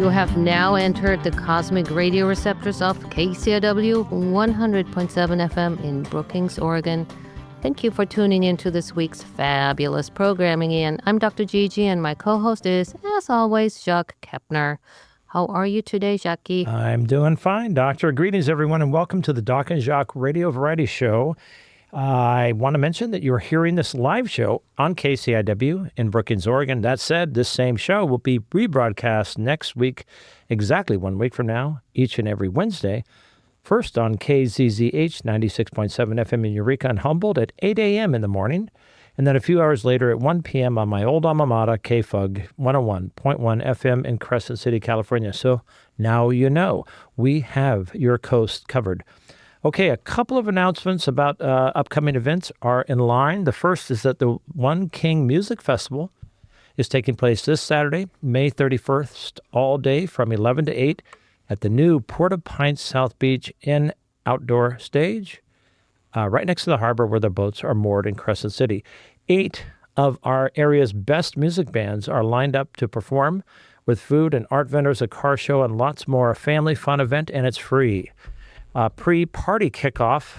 You have now entered the cosmic radio receptors of KCRW 100.7 FM in Brookings, Oregon. Thank you for tuning in to this week's fabulous programming, Ian. I'm Dr. GiGi, and my co-host is, as always, Jacques Kepner. How are you today, Jacques? I'm doing fine, Doctor. Greetings, everyone, and welcome to the Doc and Jacques Radio Variety Show. I want to mention that you're hearing this live show on KCIW in Brookings, Oregon. That said, this same show will be rebroadcast next week, exactly 1 week from now, each and every Wednesday. First on KZZH 96.7 FM in Eureka and Humboldt at 8 a.m. in the morning, and then a few hours later at 1 p.m. on my old alma mater, KFUG 101.1 FM in Crescent City, California. So now you know, we have your coast covered. Okay, a couple of announcements about upcoming events are in line. The first is that the One King Music Festival is taking place this Saturday, May 31st, all day from 11 to 8 at the new Port-au-Prince South Beach Inn outdoor stage, right next to the harbor where the boats are moored in Crescent City. 8 of our area's best music bands are lined up to perform with food and art vendors, a car show, and lots more. A family fun event, and it's free. Pre-party kickoff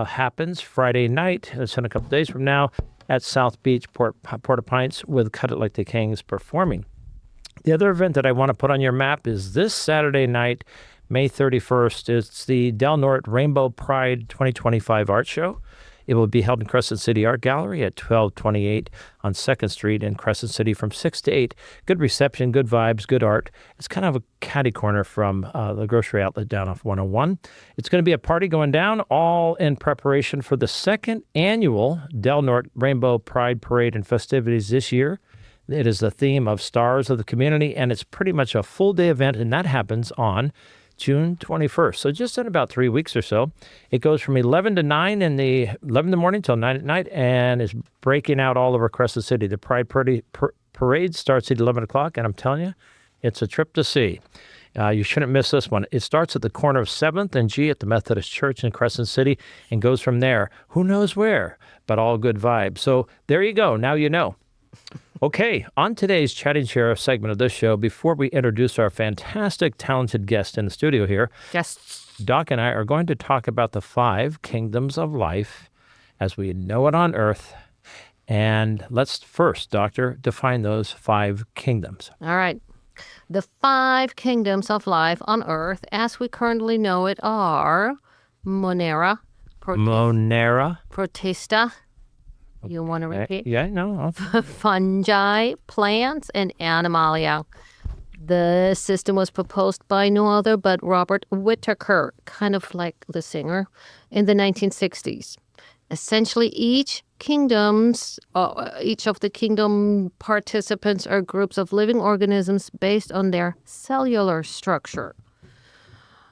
happens Friday night, that's in a couple days from now, at South Beach, Port-au-Prince, with Cut It Like the Kings performing. The other event that I want to put on your map is this Saturday night, May 31st. It's the Del Norte Rainbow Pride 2025 Art Show. It will be held in Crescent City Art Gallery at 1228 on 2nd Street in Crescent City from 6 to 8. Good reception, good vibes, good art. It's kind of a catty corner from the grocery outlet down off 101. It's going to be a party going down, all in preparation for the second annual Del Norte Rainbow Pride Parade and festivities this year. It is the theme of Stars of the Community, and it's pretty much a full-day event, and that happens on June 21st. So just in about 3 weeks or so. It goes from 11 to 9 in the 11 in the morning till 9 at night, and is breaking out all over Crescent City. The Pride Parade starts at 11 o'clock, and I'm telling you, it's a trip to see. You shouldn't miss this one. It starts at the corner of 7th and G at the Methodist Church in Crescent City and goes from there. Who knows where, but all good vibes. So there you go. Now you know. Okay, on today's Chatting Sheriff segment of this show, before we introduce our fantastic, talented guest in the studio here, Yes. Doc and I are going to talk about the 5 kingdoms of life as we know it on Earth. And let's first, Doctor, define those 5 kingdoms. All right. The 5 kingdoms of life on Earth, as we currently know it, are Monera, Protista. You want to repeat? Yeah, no. Fungi, plants, and animalia. The system was proposed by no other but Robert Whittaker, kind of like the singer, in the 1960s. Essentially, each of the kingdom participants are groups of living organisms based on their cellular structure.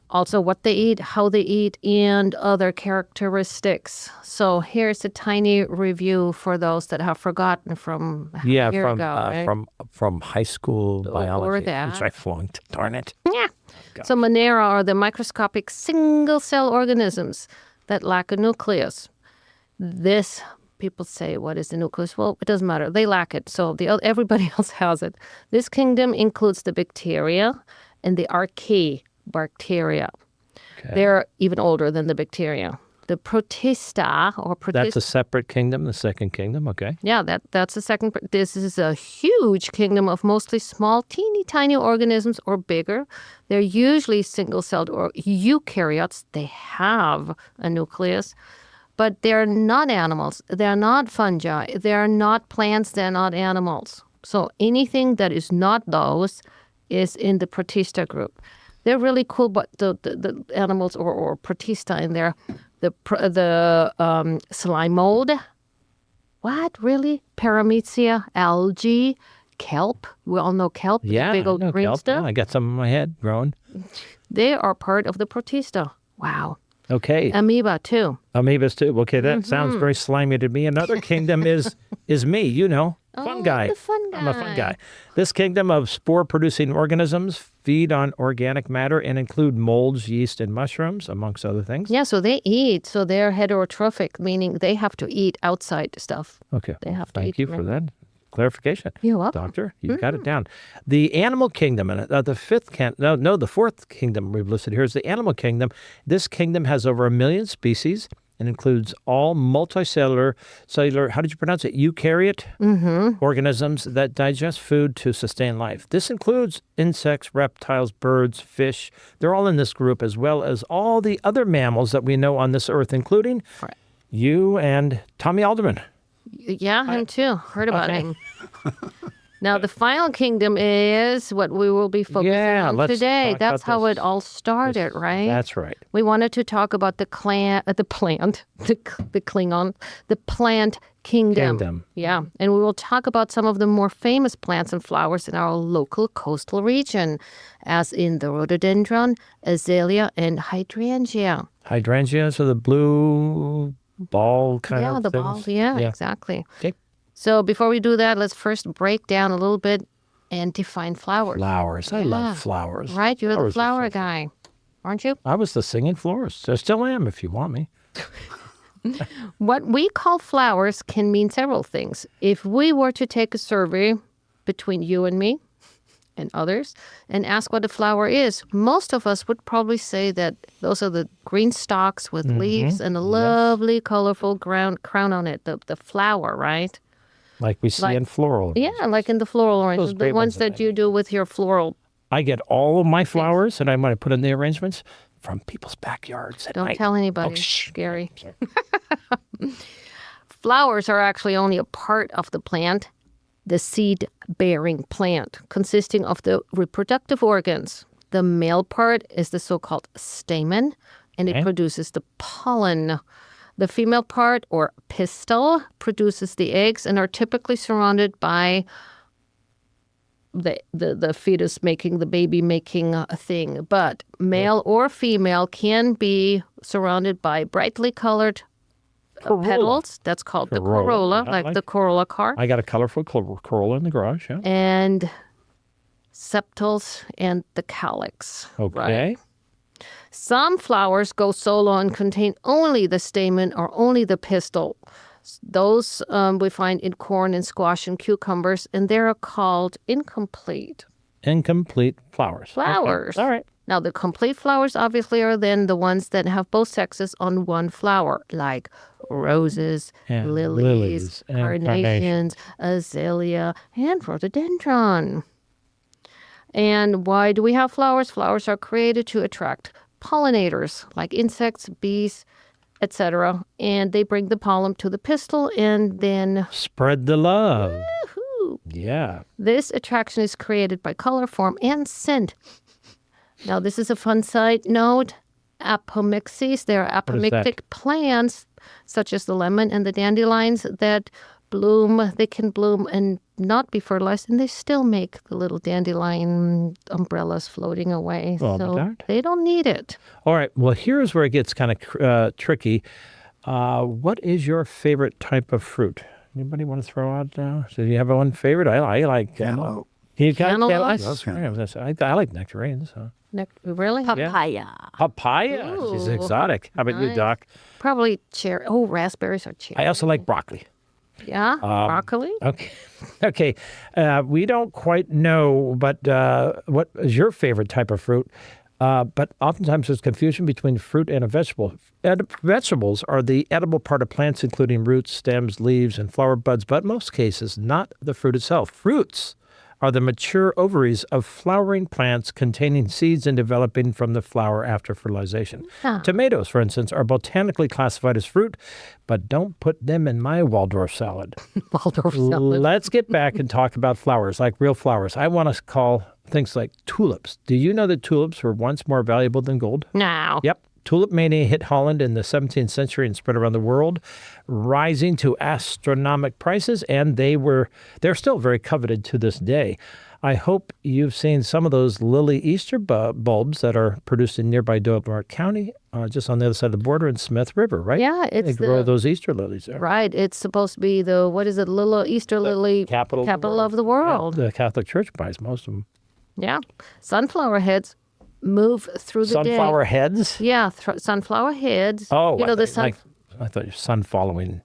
Also, what they eat, how they eat, and other characteristics. So here's a tiny review for those that have forgotten from a year ago. Right? From high school biology, or that. which I flunked. Darn it. Yeah. So Monera are the microscopic single-cell organisms that lack a nucleus. This, people say, what is the nucleus? Well, it doesn't matter. They lack it, so everybody else has it. This kingdom includes the bacteria and the archaea. Bacteria. Okay. They're even older than the bacteria. The Protista That's a separate kingdom, the second kingdom, okay. Yeah, that's the second. This is a huge kingdom of mostly small, teeny tiny organisms or bigger. They're usually single-celled or eukaryotes. They have a nucleus, but they're not animals. They're not fungi. They're not plants. They're not animals. So anything that is not those is in the Protista group. They're really cool, but the animals or Protista in there, the slime mold. What, really? Paramecia, algae, kelp. We all know kelp. Yeah, big old green kelp. stuff. Yeah, I got some in my head growing. They are part of the Protista. Wow. Okay. Amoeba, too. Amoebas, too. Okay, that sounds very slimy to me. Another kingdom is me, you know. Fungi. The fungi. I'm a fungi. This kingdom of spore-producing organisms feed on organic matter and include molds, yeast, and mushrooms, amongst other things. Yeah, so they eat. So they're heterotrophic, meaning they have to eat outside stuff. Okay. They have to Thank eat. you for that clarification. You're welcome. Doctor, you got it down. The animal kingdom, and the fourth kingdom we've listed here is the animal kingdom. This kingdom has over 1 million species and includes all multicellular, how did you pronounce it? Eukaryote organisms that digest food to sustain life. This includes insects, reptiles, birds, fish. They're all in this group, as well as all the other mammals that we know on this earth, including you and Tommy Alderman. Yeah, him too. Heard about him. Now, the final kingdom is what we will be focusing on today. That's how it all started, right? That's right. We wanted to talk about the plant kingdom. Yeah, and we will talk about some of the more famous plants and flowers in our local coastal region, as in the rhododendron, azalea, and hydrangea. Hydrangeas are the blue ball kind of the things? ball. Yeah, exactly. Okay. So before we do that, let's first break down a little bit and define flowers. Flowers. I love flowers. Right? You're Flowers the flower guy, aren't you? I was the singing florist. I still am, if you want me. What we call flowers can mean several things. If we were to take a survey between you and me and others and ask what a flower is, most of us would probably say that those are the green stalks with leaves and a lovely, colorful crown on it, the flower, right? Like we see in floral. Yeah, like in the floral arrangements, the ones that you do with your floral. I get all of my flowers, and I might put in the arrangements from people's backyards. Don't tell anybody. Scary. Flowers are actually only a part of the plant, the seed-bearing plant, consisting of the reproductive organs. The male part is the so-called stamen, and it produces the pollen. The female part, or pistil, produces the eggs and are typically surrounded by the fetus making, the baby making a thing. But male or female can be surrounded by brightly colored petals. That's called the corolla, like the Corolla car. I got a colorful corolla in the garage, yeah. And sepals and the calyx. Okay. Right? Some flowers go solo and contain only the stamen or only the pistil. Those we find in corn and squash and cucumbers, and they're called incomplete. Incomplete flowers. Flowers. Okay. All right. Now, the complete flowers obviously are then the ones that have both sexes on one flower, like roses, And lilies, and carnations, azalea, and rhododendron. And why do we have flowers? Flowers are created to attract pollinators like insects, bees, etc. And they bring the pollen to the pistil and then Spread the love. woohoo, Yeah. this attraction is created by color, form, and scent. Now, this is a fun side note. Apomixes, there are apomictic plants, such as the lemon and the dandelions, that bloom. They can bloom and not be fertilized, and they still make the little dandelion umbrellas floating away. So they don't need it. All right. Well, here's where it gets kind of tricky. What is your favorite type of fruit? Anybody want to throw out now? So do you have one favorite? I like cantaloupe. You got Cantaloupe? I like nectarines. So. Really? Papaya. Papaya. She's exotic. How about you, Doc? Probably cherry. Oh, raspberries are cherry. I also like broccoli. Yeah? Broccoli? Okay. Okay. We don't quite know, but what is your favorite type of fruit? But oftentimes there's confusion between fruit and a vegetable. Vegetables are the edible part of plants, including roots, stems, leaves, and flower buds, but in most cases, not the fruit itself. Fruits are the mature ovaries of flowering plants containing seeds and developing from the flower after fertilization. Tomatoes, for instance, are botanically classified as fruit, but don't put them in my Waldorf salad. Waldorf salad. Let's get back and talk about flowers, like real flowers. I want to call things like tulips. Do you know that tulips were once more valuable than gold? No. Yep. Tulip mania hit Holland in the 17th century and spread around the world, rising to astronomical prices, and they're still very coveted to this day. I hope you've seen some of those lily Easter bulbs that are produced in nearby Delaware County, just on the other side of the border in Smith River, right? Yeah, they grow those Easter lilies there. Right. It's supposed to be the, what is it, little Easter lily capital of the world. Yeah, the Catholic Church buys most of them. Yeah. Sunflower heads move through the day. Sunflower heads? Yeah, sunflower heads. Oh, you know, I thought you were sun following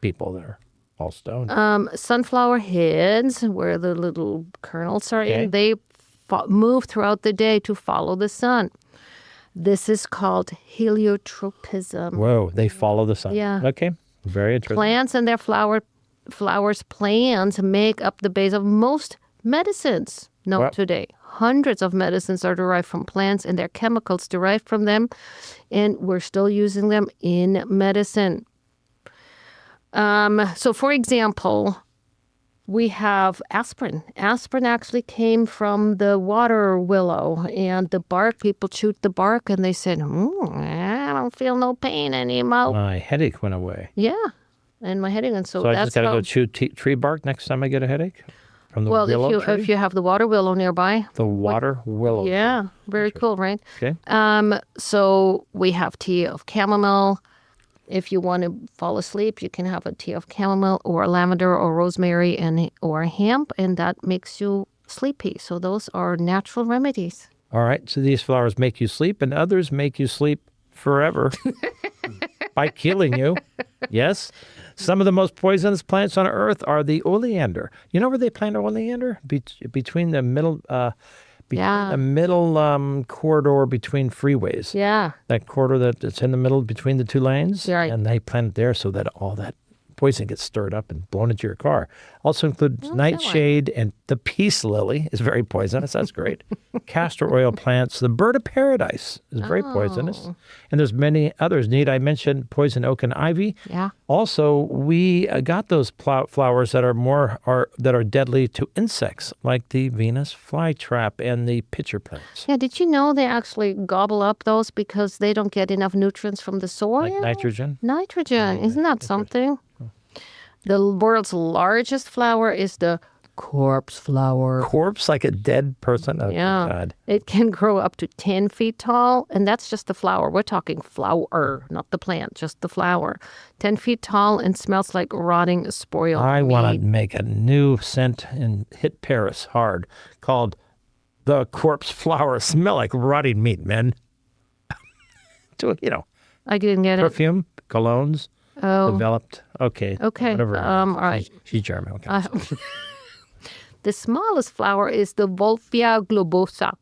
people there. all stone. Sunflower heads, where the little kernels are Okay. in, they move throughout the day to follow the sun. This is called heliotropism. Whoa, they follow the sun. Yeah. Okay, very interesting. Plants and their flowers plants make up the base of most medicines known Wow. today. Hundreds of medicines are derived from plants and their chemicals derived from them, and we're still using them in medicine. So, for example, we have aspirin. Aspirin actually came from the water willow, and the bark, people chewed the bark, and they said, I don't feel no pain anymore. My headache went away. Yeah, and my headache. And so So I that's just got to how, go chew tree bark next time I get a headache? From the well, willow tree? if you have the water willow nearby. The water willow. Yeah, very cool, right? Okay. So we have tea of chamomile. If you want to fall asleep, you can have a tea of chamomile or lavender or rosemary or hemp, and that makes you sleepy. So those are natural remedies. All right. So these flowers make you sleep, and others make you sleep forever by killing you. Yes. Some of the most poisonous plants on earth are the oleander. You know where they plant oleander? Between the middle, the middle corridor between freeways. Yeah. That corridor that's in the middle between the two lanes. Right. And they plant it there so that all that poison gets stirred up and blown into your car. Also includes nightshade, and the peace lily is very poisonous. That's great. Castor oil plants. The bird of paradise is very poisonous. And there's many others. Need I mention poison oak and ivy? Yeah. Also, we got those flowers that are deadly to insects, like the Venus flytrap and the pitcher plants. Yeah, did you know they actually gobble up those because they don't get enough nutrients from the soil? Like nitrogen? Nitrogen. Isn't that something? The world's largest flower is the corpse flower. Corpse, like a dead person? Oh, Yeah. God. It can grow up to 10 feet tall, and that's just the flower. We're talking flower, not the plant, just the flower. 10 feet tall and smells like rotting spoiled I want meat. to make a new scent and hit Paris hard called the corpse flower. Smell like rotting meat, man. I didn't get it. Perfume, colognes, developed. Okay. Okay. Whatever. All right. She's German. Okay. The smallest flower is the Wolffia globosa.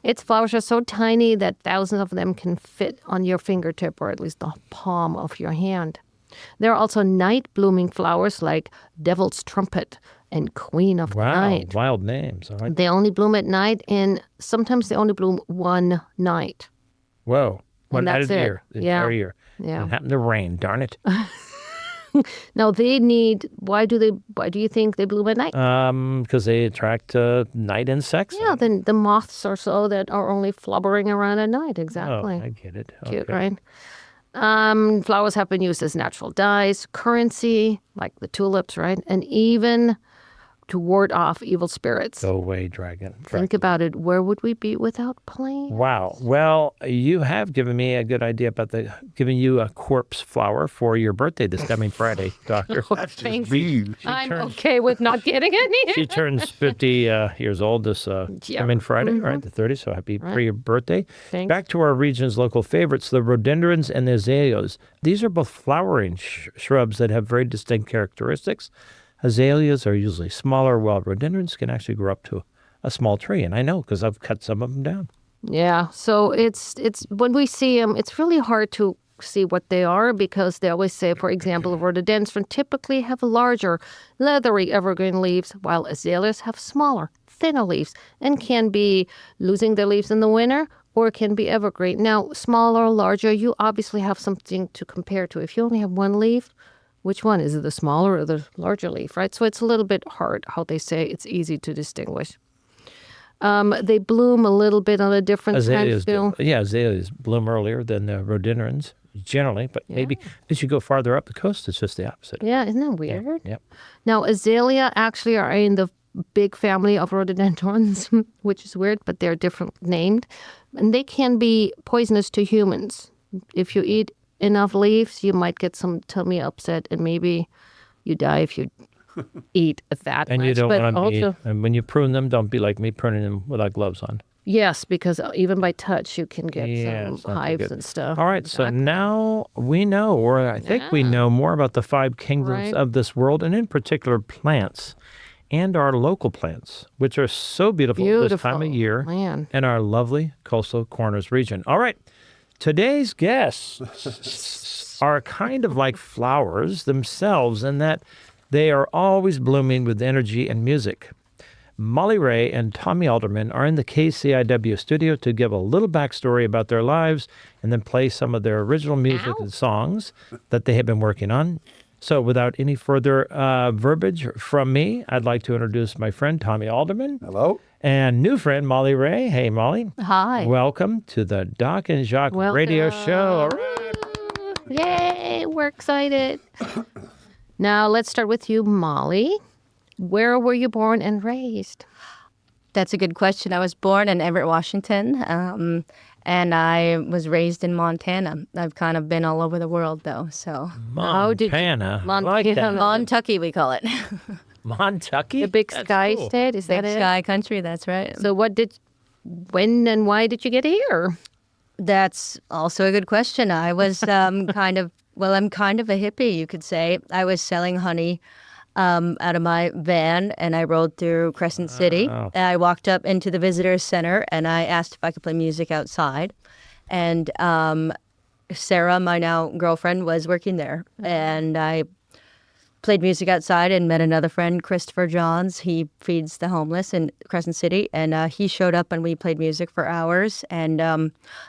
Its flowers are so tiny that thousands of them can fit on your fingertip, or at least the palm of your hand. There are also night-blooming flowers like devil's trumpet and queen of Wow. night. Wild names. All right. They only bloom at night, and sometimes they only bloom one night. Whoa. One night that's of the it. year. The Yeah. entire year. Yeah. It happened to rain. Darn it. Now they need. Why do you think they bloom at night? Because they attract night insects. Yeah, then the moths or so that are only flubbering around at night. Exactly. Oh, I get it. Cute, Okay. right? Flowers have been used as natural dyes, currency, like the tulips, right? And even to ward off evil spirits. Go away, dragon. Think about it. Where would we be without plants? Wow. Well, you have given me a good idea about giving you a corpse flower for your birthday this coming Friday, Doctor. Thanks. I'm okay with not getting any. She turns 50 years old this coming Friday, right? The 30th. So happy for your birthday. Thanks. Back to our region's local favorites, the rhododendrons and the azaleas. These are both flowering shrubs that have very distinct characteristics. Azaleas are usually smaller, while rhododendrons can actually grow up to a small tree. And I know because I've cut some of them down. Yeah. So it's when we see them, it's really hard to see what they are because they always say, for example, rhododendron typically have larger, leathery evergreen leaves, while azaleas have smaller, thinner leaves and can be losing their leaves in the winter or can be evergreen. Now, smaller, larger, you obviously have something to compare to. If you only have one leaf, which one? Is it the smaller or the larger leaf, right? So it's a little bit hard how they say it's easy to distinguish. They bloom a little bit on a different time Azaleas, scale. azaleas bloom earlier than the rhododendrons generally, but maybe as you go farther up the coast, it's just the opposite. Yeah, isn't that weird? Yep. Now, azalea actually are in the big family of rhododendrons, which is weird, but they're different named. And they can be poisonous to humans. If you eat enough leaves, you might get some tummy upset, and maybe you die if you eat that And much. you don't But want to also, be, and when you prune them, don't be like me pruning them without gloves on. Yes, because even by touch, you can get Yeah, some it's not too hives good. and stuff. All right, so now we know, or I think we know more about the five kingdoms Right. of this world, and in particular plants and our local plants, which are so beautiful, this time of Beautiful, year man. in our lovely coastal corners region. All right, today's guests are kind of like flowers themselves in that they are always blooming with energy and music. Molly Ray and Tommy Alderman are in the KCIW studio to give a little backstory about their lives and then play some of their original music and songs that they have been working on. So without any further verbiage from me, I'd like to introduce my friend Tommy Alderman. Hello. And new friend Molly Ray. Hey, Molly. Hi. Welcome to the Doc and Jacques radio show. All right. Yay, we're excited. Now, let's start with you, Molly. Where were you born and raised? That's a good question. I was born in Everett, Washington, and I was raised in Montana. I've kind of been all over the world, though. So How did you- Montana. I like that. Montana. Montucky, we call it. Montucky? The Big That's Sky cool. State, is Big that it? Sky Country, that's right. So when and why did you get here? That's also a good question. I was I'm kind of a hippie, you could say. I was selling honey out of my van, and I rode through Crescent City. Wow. And I walked up into the visitor center, and I asked if I could play music outside. And Sarah, my now girlfriend, was working there, and I played music outside and met another friend, Christopher Johns. He feeds the homeless in Crescent City, and he showed up and we played music for hours. And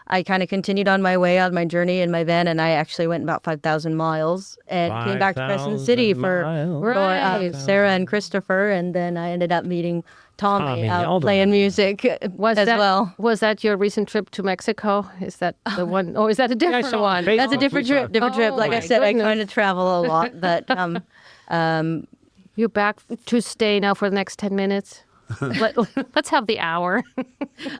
I kind of continued on my way on my journey in my van, and I actually went about 5,000 miles and came back to Crescent City 5,000 for miles. Right. Sarah and Christopher, and then I ended up meeting Tommy Tommy out Alderman. playing music Was as that, well. Was that your recent trip to Mexico? Is that the one? Or is that a different saw one? on Facebook. That's a different trip. Different trip. Oh, Like I my said, I goodness. kind of travel a lot, but You back to stay now for the next 10 minutes? Let's have the hour.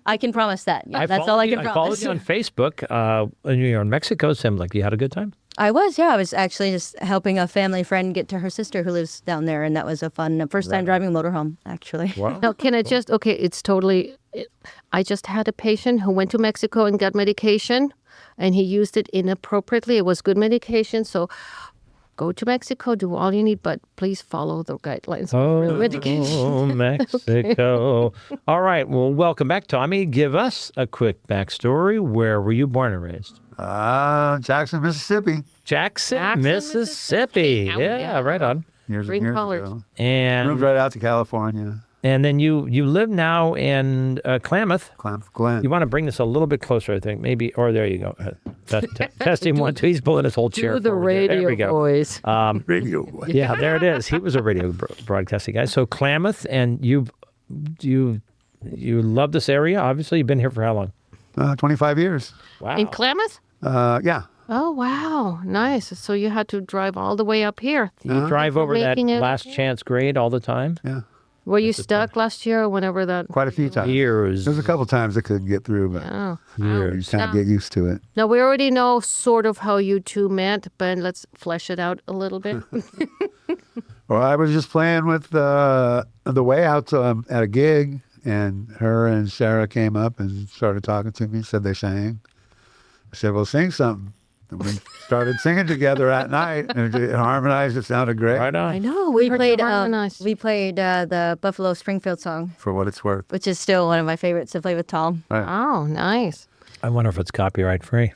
I can promise that. Yeah, I that's followed all I you- can I promise. followed you on Facebook when you were in Mexico. So I'm like, you had a good time? I was actually just helping a family friend get to her sister who lives down there, and that was a fun first time driving a motorhome, actually. Wow. Now, can I just, it's totally, I just had a patient who went to Mexico and got medication, and he used it inappropriately. It was good medication, so go to Mexico, do all you need, but please follow the guidelines. Oh, medication. Mexico. All right. Well, welcome back, Tommy. Give us a quick backstory. Where were you born and raised? Jackson, Mississippi. Jackson, Mississippi. Oh, Yeah, yeah. right on. Years Green and years colors. ago. Moved And right out to California. then you live now in Klamath. Klamath Glen. You want to bring this a little bit closer, I think, maybe. Or there you go. Testing 1, 2. He's pulling his whole chair. Do the forward there. There we radio go. voice. Radio. Yeah, there it is. He was a radio broadcasting guy. So Klamath, and you love this area. Obviously, you've been here for how long? 25 years. Wow. In Klamath? Yeah. Oh, wow. Nice. So you had to drive all the way up here. You drive over that Making it- last chance grade all the time? Yeah. Were you stuck last year or whenever that? Quite a few times. Years. There's a couple times I couldn't get through, but Oh. you just kind of get used to it. Now, we already know sort of how you two met, but let's flesh it out a little bit. Well, I was just playing with the way out at a gig, and her and Sarah came up and started talking to me, said they sang. I said, well, sing something. And we started singing together at night, and it harmonized. It sounded great. Right I on. know. We heard played you harmonize. the Buffalo Springfield song, For what it's worth. which is still one of my favorites to play with Tom. Oh, nice. I wonder if it's copyright free.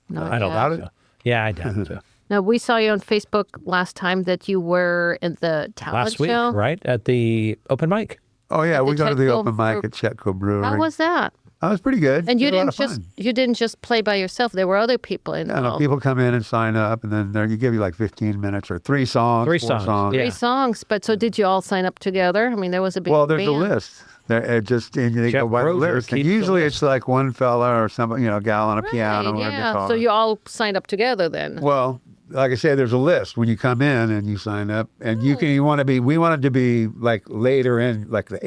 Not I don't yet. Doubt doubt it. it. Yeah, I doubt it. too. Now, we saw you on Facebook last time that you were in the talent Last week, show. right? At the open mic. Oh, yeah. We go to the Chetco open mic Brew- at Chetco Brewery. How was that? That was pretty good. And you It was a lot didn't of just fun. you didn't just play by yourself. There were other people Yeah, no, involved. people come in and sign up, and then you give you like 15 minutes or 3 songs, 3 4 songs, yeah. 3 songs. But so did you all sign up together? I mean, there was a big Well, there's a band. list. They Jeff go by the Broser list. And keeps the usually list. it's like one fella or some gal on a piano or a Yeah, guitar. so you all signed up together then. Well, like I say, there's a list when you come in and you sign up, and we wanted to be like later in, like the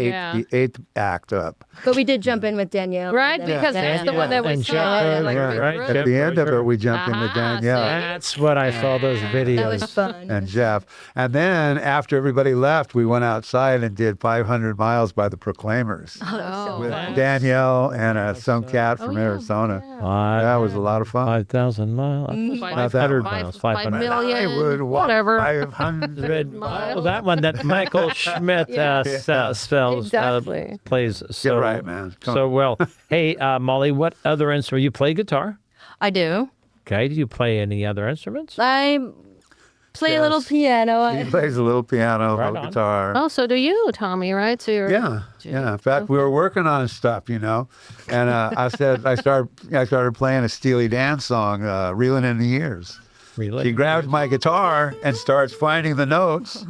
eighth act up. But we did jump in with Danielle. Right? Because that's the one that we And saw. Jeff, Like, right. At the end of it, we jumped in with Danielle That's what I saw those videos. That was fun. and Jeff. And then after everybody left, we went outside and did 500 miles by the Proclaimers Oh, that was so with fun. Danielle and some cat from Arizona. That was a lot of fun. 5,000 miles. 500 miles. 500. 5 million. I would walk Whatever. 500 Oh, that one that Michael Schmidt spells Exactly. plays so Get right, man. Come so well. Hey, Molly, what other instrument? You play guitar? I do. Okay. Do you play any other instruments? I play a little piano. He plays a little piano, a Right little on. guitar. Oh, so do you, Tommy, right? So you're Yeah. In fact, we were working on stuff, and I started playing a Steely Dan song, "Reeling in the Years." Really? He grabs my guitar and starts finding the notes.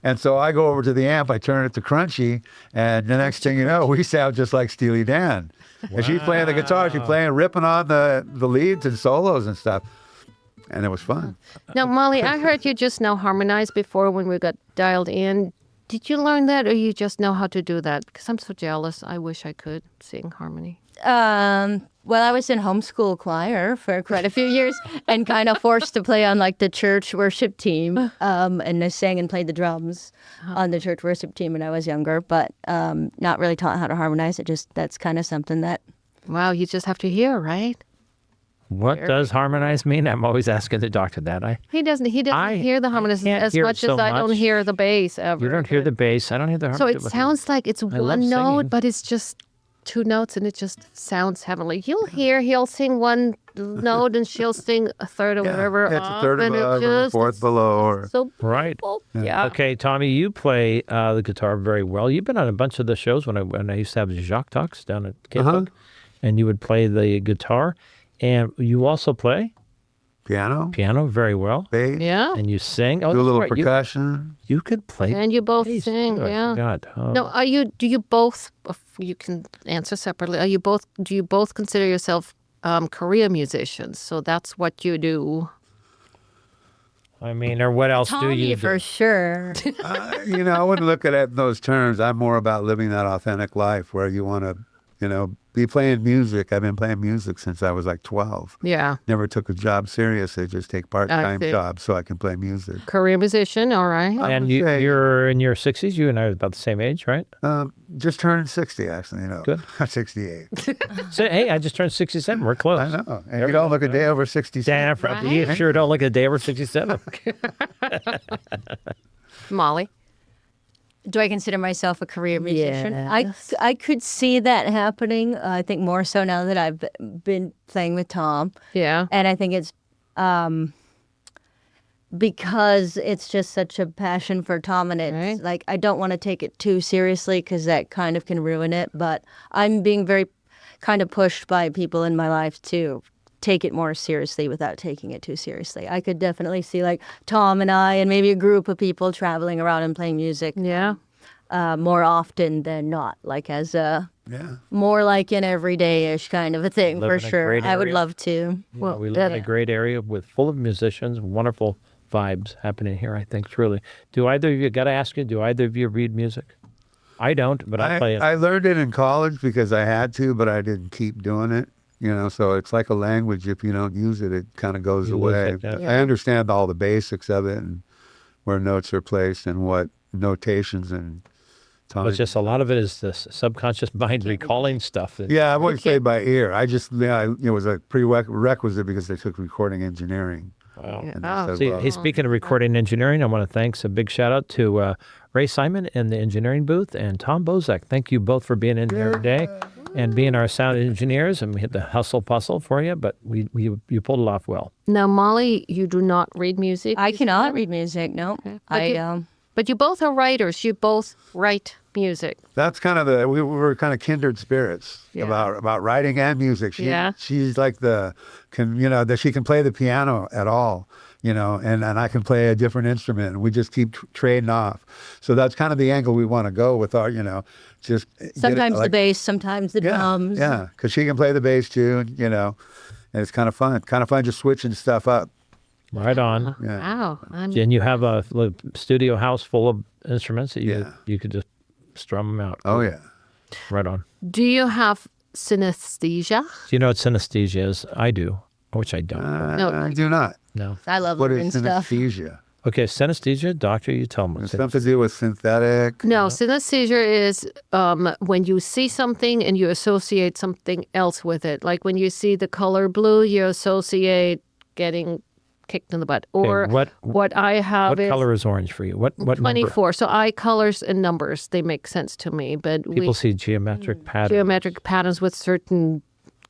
And so I go over to the amp, I turn it to crunchy, and the next thing you know, we sound just like Steely Dan. And she's playing the guitar, she's ripping on the leads and solos and stuff. And it was fun. Now, Molly, I heard you just now harmonize before when we got dialed in. Did you learn that, or you just know how to do that? Because I'm so jealous. I wish I could sing harmony. Well, I was in homeschool choir for quite a few years and kind of forced to play on like the church worship team. And I sang and played the drums on the church worship team when I was younger, but not really taught how to harmonize. That's kind of something that. Wow, you just have to hear, right? What does harmonize mean? I'm always asking the doctor that. He doesn't hear the harmonies can't as hear it much so as I don't much. hear the bass ever. You don't hear the bass. I don't hear the So harmony. it sounds like it's love one note, singing. but it's just two notes, and it just sounds heavenly. He'll sing one note, and she'll sing a third or whatever. It's a third and it above or a just- fourth below. Or So Right. yeah. Okay, Tommy, you play the guitar very well. You've been on a bunch of the shows when I used to have Jacques talks down at Cape Hook, and you would play the guitar, and you also play piano, very well, bass, Yeah. and you sing. Oh, do a that's little right. percussion. You could play. And you both bass, sing, too. I yeah. forgot. Oh. No, do you both, you can answer separately, do you both consider yourself career musicians? So that's what you do. I mean, or what else do Tommy, you do? for sure. I wouldn't look at it in those terms. I'm more about living that authentic life where you want to, be playing music. I've been playing music since I was like 12. Yeah. Never took a job seriously, just take part-time see. jobs so I can play music. Career musician, all right. And Okay. you're in your 60s. You and I are about the same age, right? Just turning 60, actually. Good. I'm 68. So, hey, I just turned 67. We're close. I know. And you don't look a day over 67. Damn, you sure don't look a day over 67. Molly. Do I consider myself a career musician? Yes. I could see that happening. I think more so now that I've been playing with Tom. Yeah. And I think it's because it's just such a passion for Tom, and it's Right. like I don't want to take it too seriously because that kind of can ruin it. But I'm being very kind of pushed by people in my life to take it more seriously without taking it too seriously. I could definitely see like Tom and I and maybe a group of people traveling around and playing music Yeah. more often than not, like as a Yeah. more like an everyday-ish kind of a thing, Live for in a sure. great I would area. love to. Well, we live in a great area full of musicians, wonderful vibes happening here, I think, truly. Do either of you, got to ask you, do either of you read music? I don't, but I play it. I learned it in college because I had to, but I didn't keep doing it. So it's like a language. If you don't use it, it kind of goes You lose away. it, yeah. I understand all the basics of it and where notes are placed and what notations and time. But just a lot of it is this subconscious mind recalling stuff. Yeah, I've always played by ear. It was a prerequisite because they took recording engineering. Wow. And Oh. they said, See, well, hey, speaking of recording engineering, I want to thank a big shout out to Ray Simon in the engineering booth and Tom Bozak. Thank you both for being in here today and being our sound engineers. And we hit the hustle bustle for you, but you pulled it off well. Now, Molly, you do not read music. I cannot read music. No, But you both are writers. You both write music. that's kind of we were kind of kindred spirits Yeah. about writing and music. She's like that she can play the piano at all, and I can play a different instrument, and we just keep trading off. So that's kind of the angle we want to go with our, just get it, sometimes the like- bass, sometimes the drums. Yeah, because she can play the bass too, and it's kind of fun just switching stuff up. Right on. Yeah. Wow. And you have a studio house full of instruments that Yeah. you could just strum them out. Oh yeah. Right on. Do you have synesthesia? Do you know what synesthesia is? I do, which I don't. No. I do not. No. I love What learning is stuff. synesthesia? Okay, synesthesia, doctor, you tell me. It's something to do with synthetic. No, synesthesia is when you see something and you associate something else with it. Like when you see the color blue, you associate getting kicked in the butt. Or what I have What is color is orange for you? What number? 24. So eye colors and numbers, they make sense to me. But People see geometric patterns. geometric patterns with certain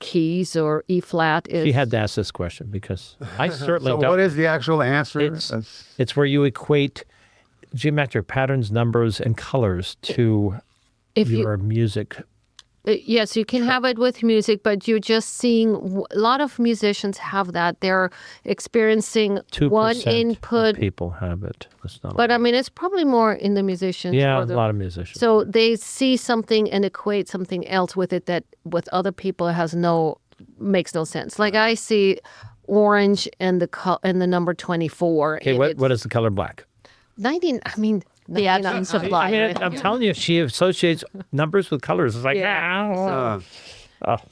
keys or E flat is. She had to ask this question because I certainly So don't. what is the actual answer? It's where you equate geometric patterns, numbers, and colors to if your music. Yes, you can have it with music, but you're just seeing a lot of musicians have that. They're experiencing 2% one of input, people have it. That's not but I mean, it's probably more in the musicians. yeah, or a lot of musicians. So they see something and equate something else with it that with other people makes no sense. Like I see orange and the number 24. Okay, what is the color black? 19? I mean, The absence of I light. mean, I'm telling you, she associates numbers with colors. It's like,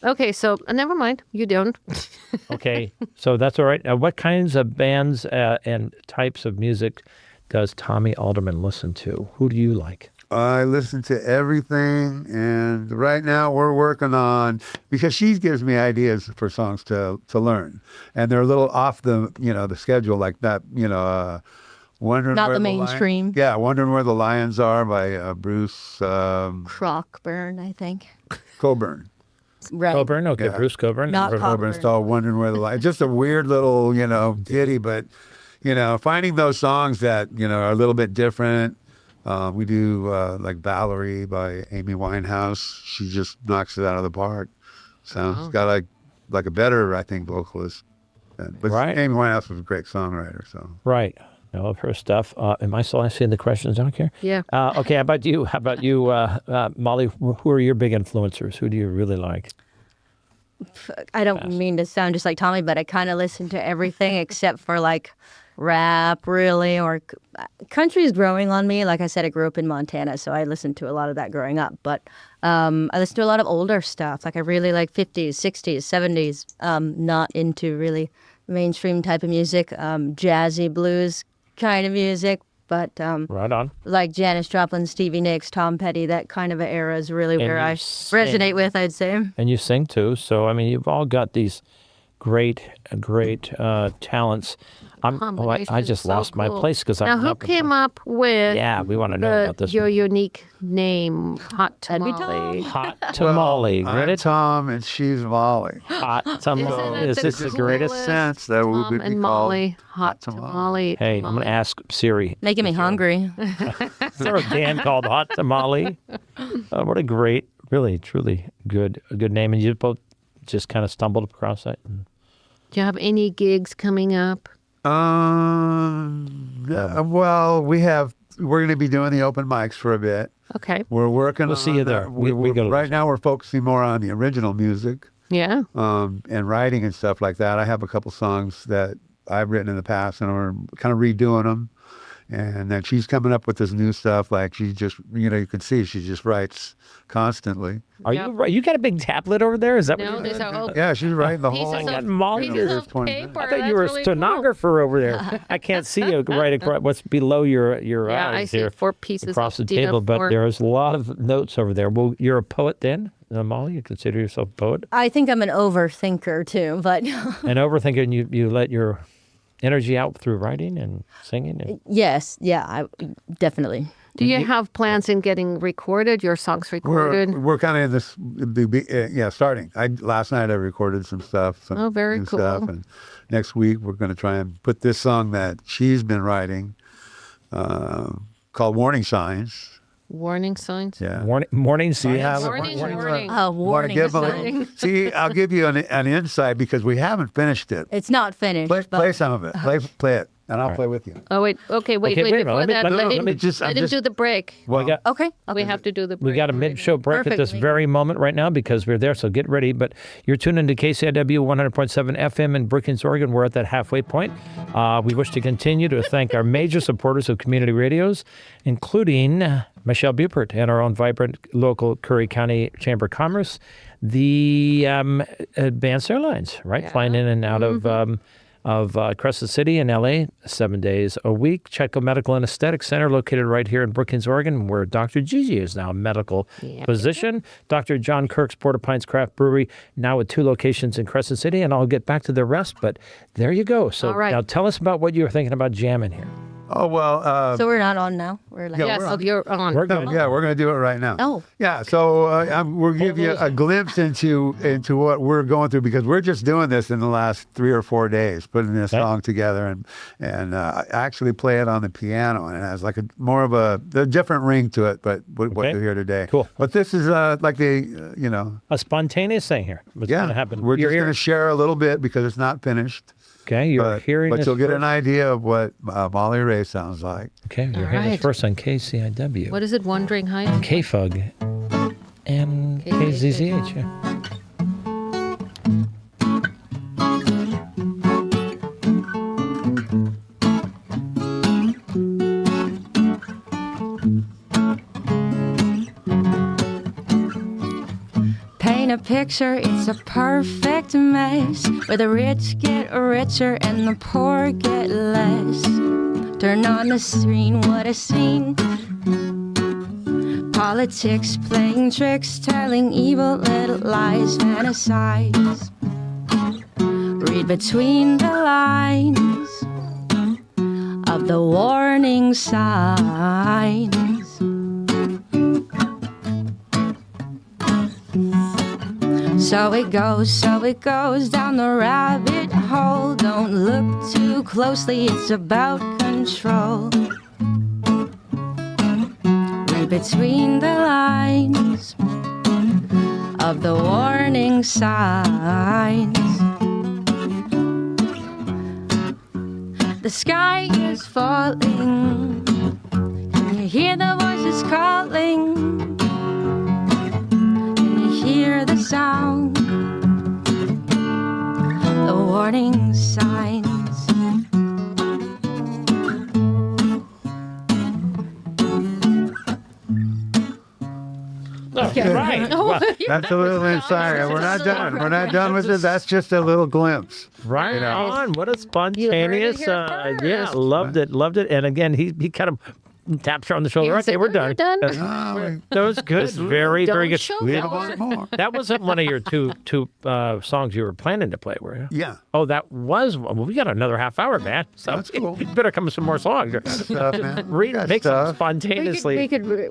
Okay, so never mind. You don't. okay, so that's all right. What kinds of bands and types of music does Tommy Alderman listen to? Who do you like? I listen to everything, and right now we're working on, because she gives me ideas for songs to learn, and they're a little off the schedule, like that, Wondering Not Where the Lion- mainstream. Yeah, Wondering Where the Lions Are by Bruce Crockburn, I think. Coburn. Right. Coburn, okay, Yeah. Bruce Coburn. Not Coburn. Coburn. It's called Wondering Where the Lions. Just a weird little, ditty, but finding those songs that are a little bit different. We do like Valerie by Amy Winehouse. She just knocks it out of the park. So it's got like a better, I think, vocalist. But Right. Amy Winehouse was a great songwriter. So Right. I love her stuff. Am I still asking the questions? I don't care. Yeah. Okay, how about you? Molly? Who are your big influencers? Who do you really like? I don't mean to sound just like Tommy, but I kind of listen to everything except for like rap, really, or country's growing on me. Like I said, I grew up in Montana, so I listened to a lot of that growing up. But I listen to a lot of older stuff. Like I really like 50s, 60s, 70s. Not into really mainstream type of music, jazzy blues kind of music. But Right on. like Janis Joplin, Stevie Nicks, Tom Petty, that kind of an era is really where you I sing. resonate with, I'd say. And you sing too. So, I mean, you've all got these great talents. I just So lost my cool. place because Now, I'm who not- came up with Yeah, we want to know about this. your one. unique name, Hot That'd be Tamale? Hot tamale. I'm Read it? Tom and she's Molly. Hot tamale. Isn't it Is the this the greatest? coolest? Sense that we Tom would be and called Molly, Hot Tamale. Tamale. Hey, I'm going to ask Siri. Making me hungry. Is there a band called Hot Tamale? What a great, really, truly good name. And you both just kind of stumbled across that. Do you have any gigs coming up? Well, we're going to be doing the open mics for a bit. Okay. We're working We'll on see you that. there. We go to right those. now we're focusing more on the original music Yeah. and writing and stuff like that. I have a couple songs that I've written in the past, and we're kind of redoing them. And then she's coming up with this new stuff. Like she just, you can see she just writes constantly. Are you right? You got a big tablet over there? Is that No, what there's our Yeah, she's writing the pieces whole. of, got Molly pieces here. of 20 paper. I thought That's you were a really cool. stenographer over there. I can't see you right across what's below your Yeah, I eyes see here 4 pieces across the of table, but DIN A4. there's a lot of notes over there. Well, you're a poet then, Molly? You consider yourself a poet? I think I'm an overthinker too, but An overthinker, and you let your energy out through writing and singing? And, yes, yeah, definitely. Do you have plans in getting recorded, your songs recorded? We're kind of in this, starting. Last night I recorded some stuff. Some Oh, very new cool. Stuff, and next week we're going to try and put this song that she's been writing called Warning Signs. Warning signs? Yeah. morning Do you have Warning, it? warning. Oh, Wanna warning. give a sign. little- See, I'll give you an insight because we haven't finished it. It's not finished, but Play some of it. Play it. and I'll play with you. Oh, wait. Okay, wait. Okay, wait a minute. Before Let me- that, let me- let let him, me just- let I'm him just- do the break. Well, got- Okay. We have to do the break. We got a mid-show break at this Perfect. very moment right now because we're there, so get ready. But you're tuned into KCIW 100.7 FM in Brookings, Oregon. We're at that halfway point. We wish to continue to thank our major supporters of community radios, including Michelle Bupert and our own vibrant local Curry County Chamber of Commerce, the Advanced Airlines, right? Flying in and out of Crescent City in LA 7 days a week. Chetco Medical and Aesthetic Center located right here in Brookings, Oregon, where Dr. GiGi is now a medical physician. Dr. John Kirk's Port of Pines Craft Brewery, now with 2 locations in Crescent City, and I'll get back to the rest, but there you go. So All right. now tell us about what you were thinking about jamming here. oh well. So we're not on now. We're like, Yeah, Yes, we're on. you're on. We're No, good. yeah, we're going to do it right now. Oh. Yeah, so we'll give you a glimpse into what we're going through because we're just doing this in the last 3 or 4 days, putting this song together and actually play it on the piano, and it has like more of a different ring to it, but what Okay. you hear today. Cool. But this is like the A spontaneous thing here. What's going to happen? we're You're just going to here- share a little bit because it's not finished. Okay, you're hearing but this you'll get first. an idea of what Molly Ray sounds like. Okay, you're All hearing this right. first on KCIW. What is it? Wandering Heights? KFUG and KZZH. Yeah. Paint a picture, it's a perfect mess, where the rich get richer and the poor get less. Turn on the screen, what a scene. Politics playing tricks, telling evil little lies, fantasize. Read between the lines of the warning signs. So it goes down the rabbit hole. Don't look too closely, it's about control. Read between the lines of the warning signs. The sky is falling. Can you hear the voices calling? Can you hear the sound? The warning signs. Right. Well, That's a little insight. and We're not done. We're not done with it. That's just a little glimpse. right on. What a You spontaneous. heard it here Yeah, first. loved it. And again, he kind of taps her on the shoulder. Yes, Okay, we're we're done. done. That was good. Very, very good. Show We that have one more. That wasn't one of your two songs you were planning to play, were you? Yeah. Oh, that was. Well, we got another half hour, man. So That's cool. you better come with some more songs. Stuff, man. Read, Got make some stuff. spontaneously.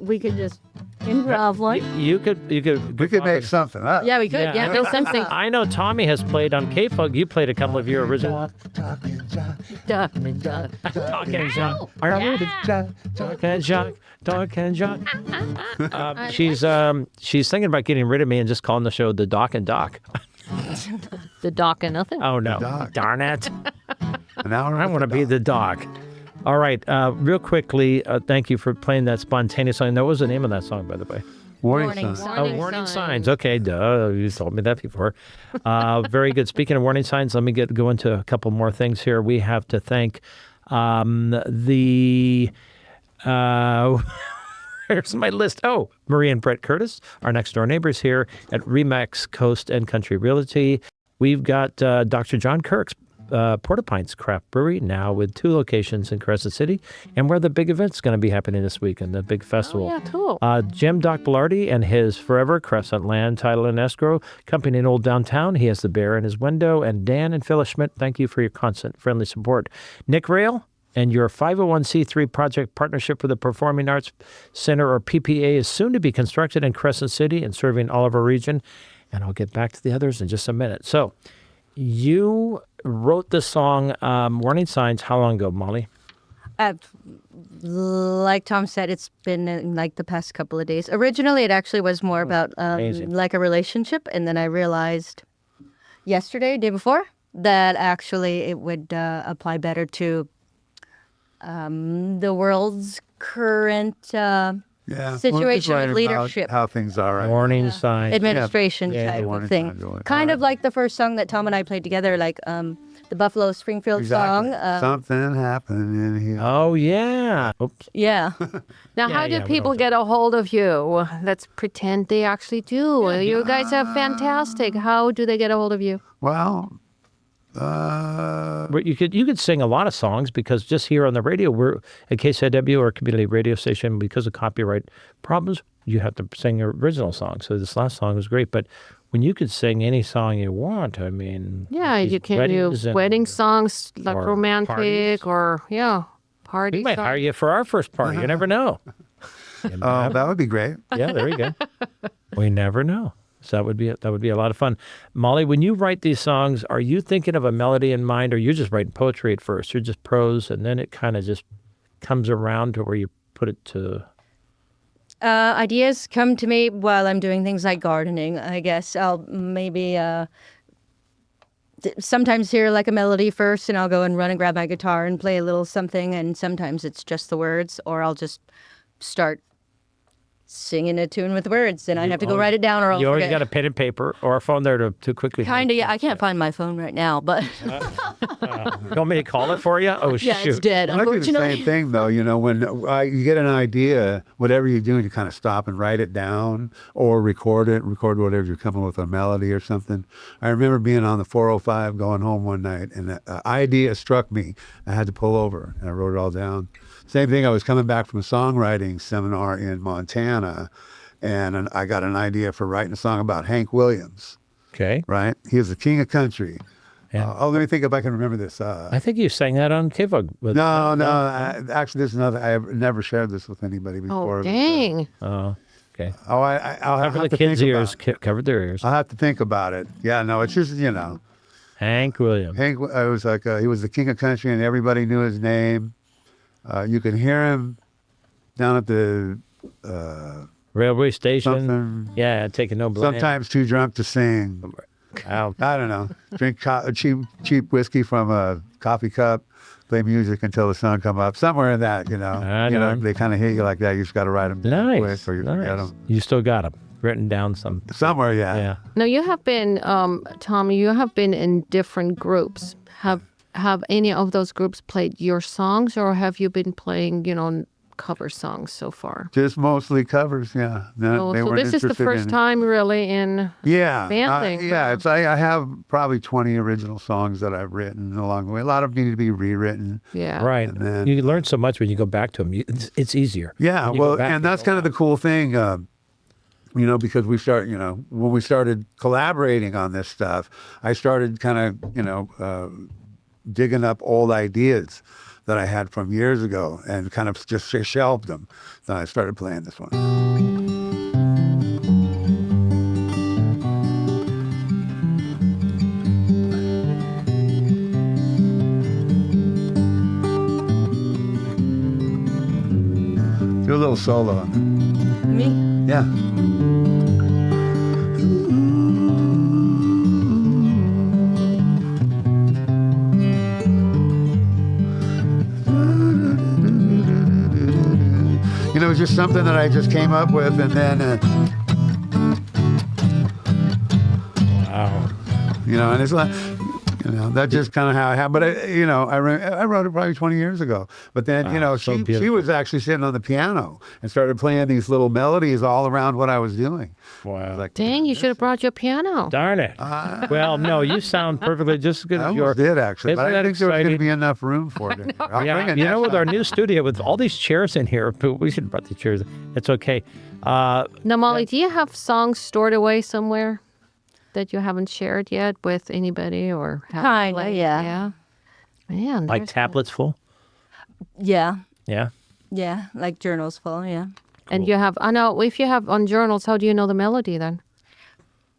we could just improv one. You could. We could make something up. Yeah, we could. Yeah, Yeah, I do know- something. I know Tommy has played on K-Fug. You played a couple of your original. Duh, duh. Doc and Jacques. Are you ready? Doc and Jacques. Doc and Jacques. She's thinking about getting rid of me and just calling the show the Doc and Doc. The doc and nothing. Oh no! Doc. Darn it! An hour I with want to the be dog. the Doc. All right, real quickly, thank you for playing that spontaneous song. What was the name of that song, by the way? Warning sign. Warning Oh, warning signs. signs. Okay, duh. You told me that before. Very good. Speaking of warning signs, let me go into a couple more things here. We have to thank the. Here's my list. Oh, Marie and Brett Curtis, our next door neighbors here at Remax Coast and Country Realty. We've got Dr. John Kirk's Port of Pines Craft Brewery, now with 2 locations in Crescent City, and where the big event's going to be happening this weekend, the big festival. Yeah, cool. Jim Doc Bellardi and his Forever Crescent Land Title and Escrow Company in Old Downtown. He has the bear in his window. And Dan and Phyllis Schmidt, thank you for your constant friendly support. Nick Rail and your 501c3 project partnership for the Performing Arts Center, or PPA, is soon to be constructed in Crescent City and serving all of our region. And I'll get back to the others in just a minute. So you wrote the song Warning Signs how long ago, Molly? Like Tom said, it's been in like the past couple of days. Originally, it actually was more about amazing. like a relationship, and then I realized yesterday, day before, that actually it would apply better to the world's current Yeah. Well, just situation write of about leadership. how things are right. Warning sign. administration Yeah, type warning of thing. signs, really. Kind of like the first song that Tom and I played together, like the Buffalo Springfield Exactly. song. Something happened in here. Oh, yeah. Oops. Yeah. Now, Yeah, how do yeah, we people don't- get a hold of you? Let's pretend they actually do. You guys are fantastic. How do they get a hold of you? Well, But you could sing a lot of songs because just here on the radio, we're at KCIW or a community radio station, because of copyright problems, you have to sing original songs. So this last song was great, but when you could sing any song you want, I mean, Yeah, these you can do weddings and- wedding songs, like or romantic, parties. or party We might songs. hire you for our first party. You never know. that would be great. Yeah, there you go. We never know. So that would be a lot of fun. Molly, when you write these songs, are you thinking of a melody in mind, or you're just writing poetry at first? You're just prose, and then it kind of just comes around to where you put it to. Ideas come to me while I'm doing things like gardening, I guess. I'll maybe sometimes hear like a melody first, and I'll go and run and grab my guitar and play a little something, and sometimes it's just the words, or I'll just start singing a tune with words, and I have to go write it down, or I'll You always forget. got a pen and paper or a phone there to quickly. Kind of, yeah. I can't find my phone right now, but You want me to call it for you? Oh, yeah, shoot. it's dead, I do the unfortunately. same thing, though. You know, when you get an idea, whatever you're doing, you kind of stop and write it down or record whatever you're coming with, a melody or something. I remember being on the 405 going home one night, and an idea struck me. I had to pull over, and I wrote it all down. Same thing, I was coming back from a songwriting seminar in Montana, and I got an idea for writing a song about Hank Williams, Okay. right? He was the king of country. Yeah. Let me think if I can remember this. I think you sang that on KVOG. No. Actually, this is another. I have never shared this with anybody before. Oh, dang. Oh, okay. Oh, I'll have Cover to the kids' think ears. about it. Covered their ears. I'll have to think about it. Yeah, no, it's just, Hank Williams. Hank. I was like, he was the king of country, and everybody knew his name. You could hear him down at the Railway station. something. Yeah, taking no blame. Sometimes too drunk to sing. Wow. I don't know. Drink cheap whiskey from a coffee cup. Play music until the sun come up. Somewhere in that, I know. they kind of hit you like that. You just got to write them Nice. quick, or you forget Nice. them. You still got them written down some. Somewhere, yeah. Yeah. Now, you have been, Tommy, you have been in different groups. Have any of those groups played your songs, or have you been playing, cover songs so far? Just mostly covers, yeah. No, Oh, they so weren't this is the interested first in- time really in. Yeah, band thing, yeah. I have probably 20 original songs that I've written along the way. A lot of them need to be rewritten. Yeah. Right. And then- You learn so much when you go back to them. It's easier. Yeah, When you go well, back, and that's kind of the cool thing, because we start, when we started collaborating on this stuff, I started kind of, digging up old ideas that I had from years ago and kind of just shelved them. Then I started playing this one. Do a little solo on it. Me? Yeah. It was just something that I just came up with, and then, Wow. and it's like, that's just kind of how it happened. But I wrote it probably 20 years ago. But then, Wow, so she beautiful. was actually sitting on the piano and started playing these little melodies all around what I was doing. Wow. Like, Dang, you should have brought your piano. Darn it. Well, no, you sound perfectly just as good I as your. almost did actually, Isn't but I that didn't think there was going to exciting? be enough room for it. in here. I'll Yeah, bring it you know, next with our time. new studio, with all these chairs in here, we should have brought the chairs. It's okay. Now, Molly, do you have songs stored away somewhere that you haven't shared yet with anybody, or have Kinda, played? yeah. Yeah. Man, Like there's- tablets full? Yeah. Yeah. Yeah. Like journals full, yeah. And you have, I know, if you have on journals, how do you know the melody then?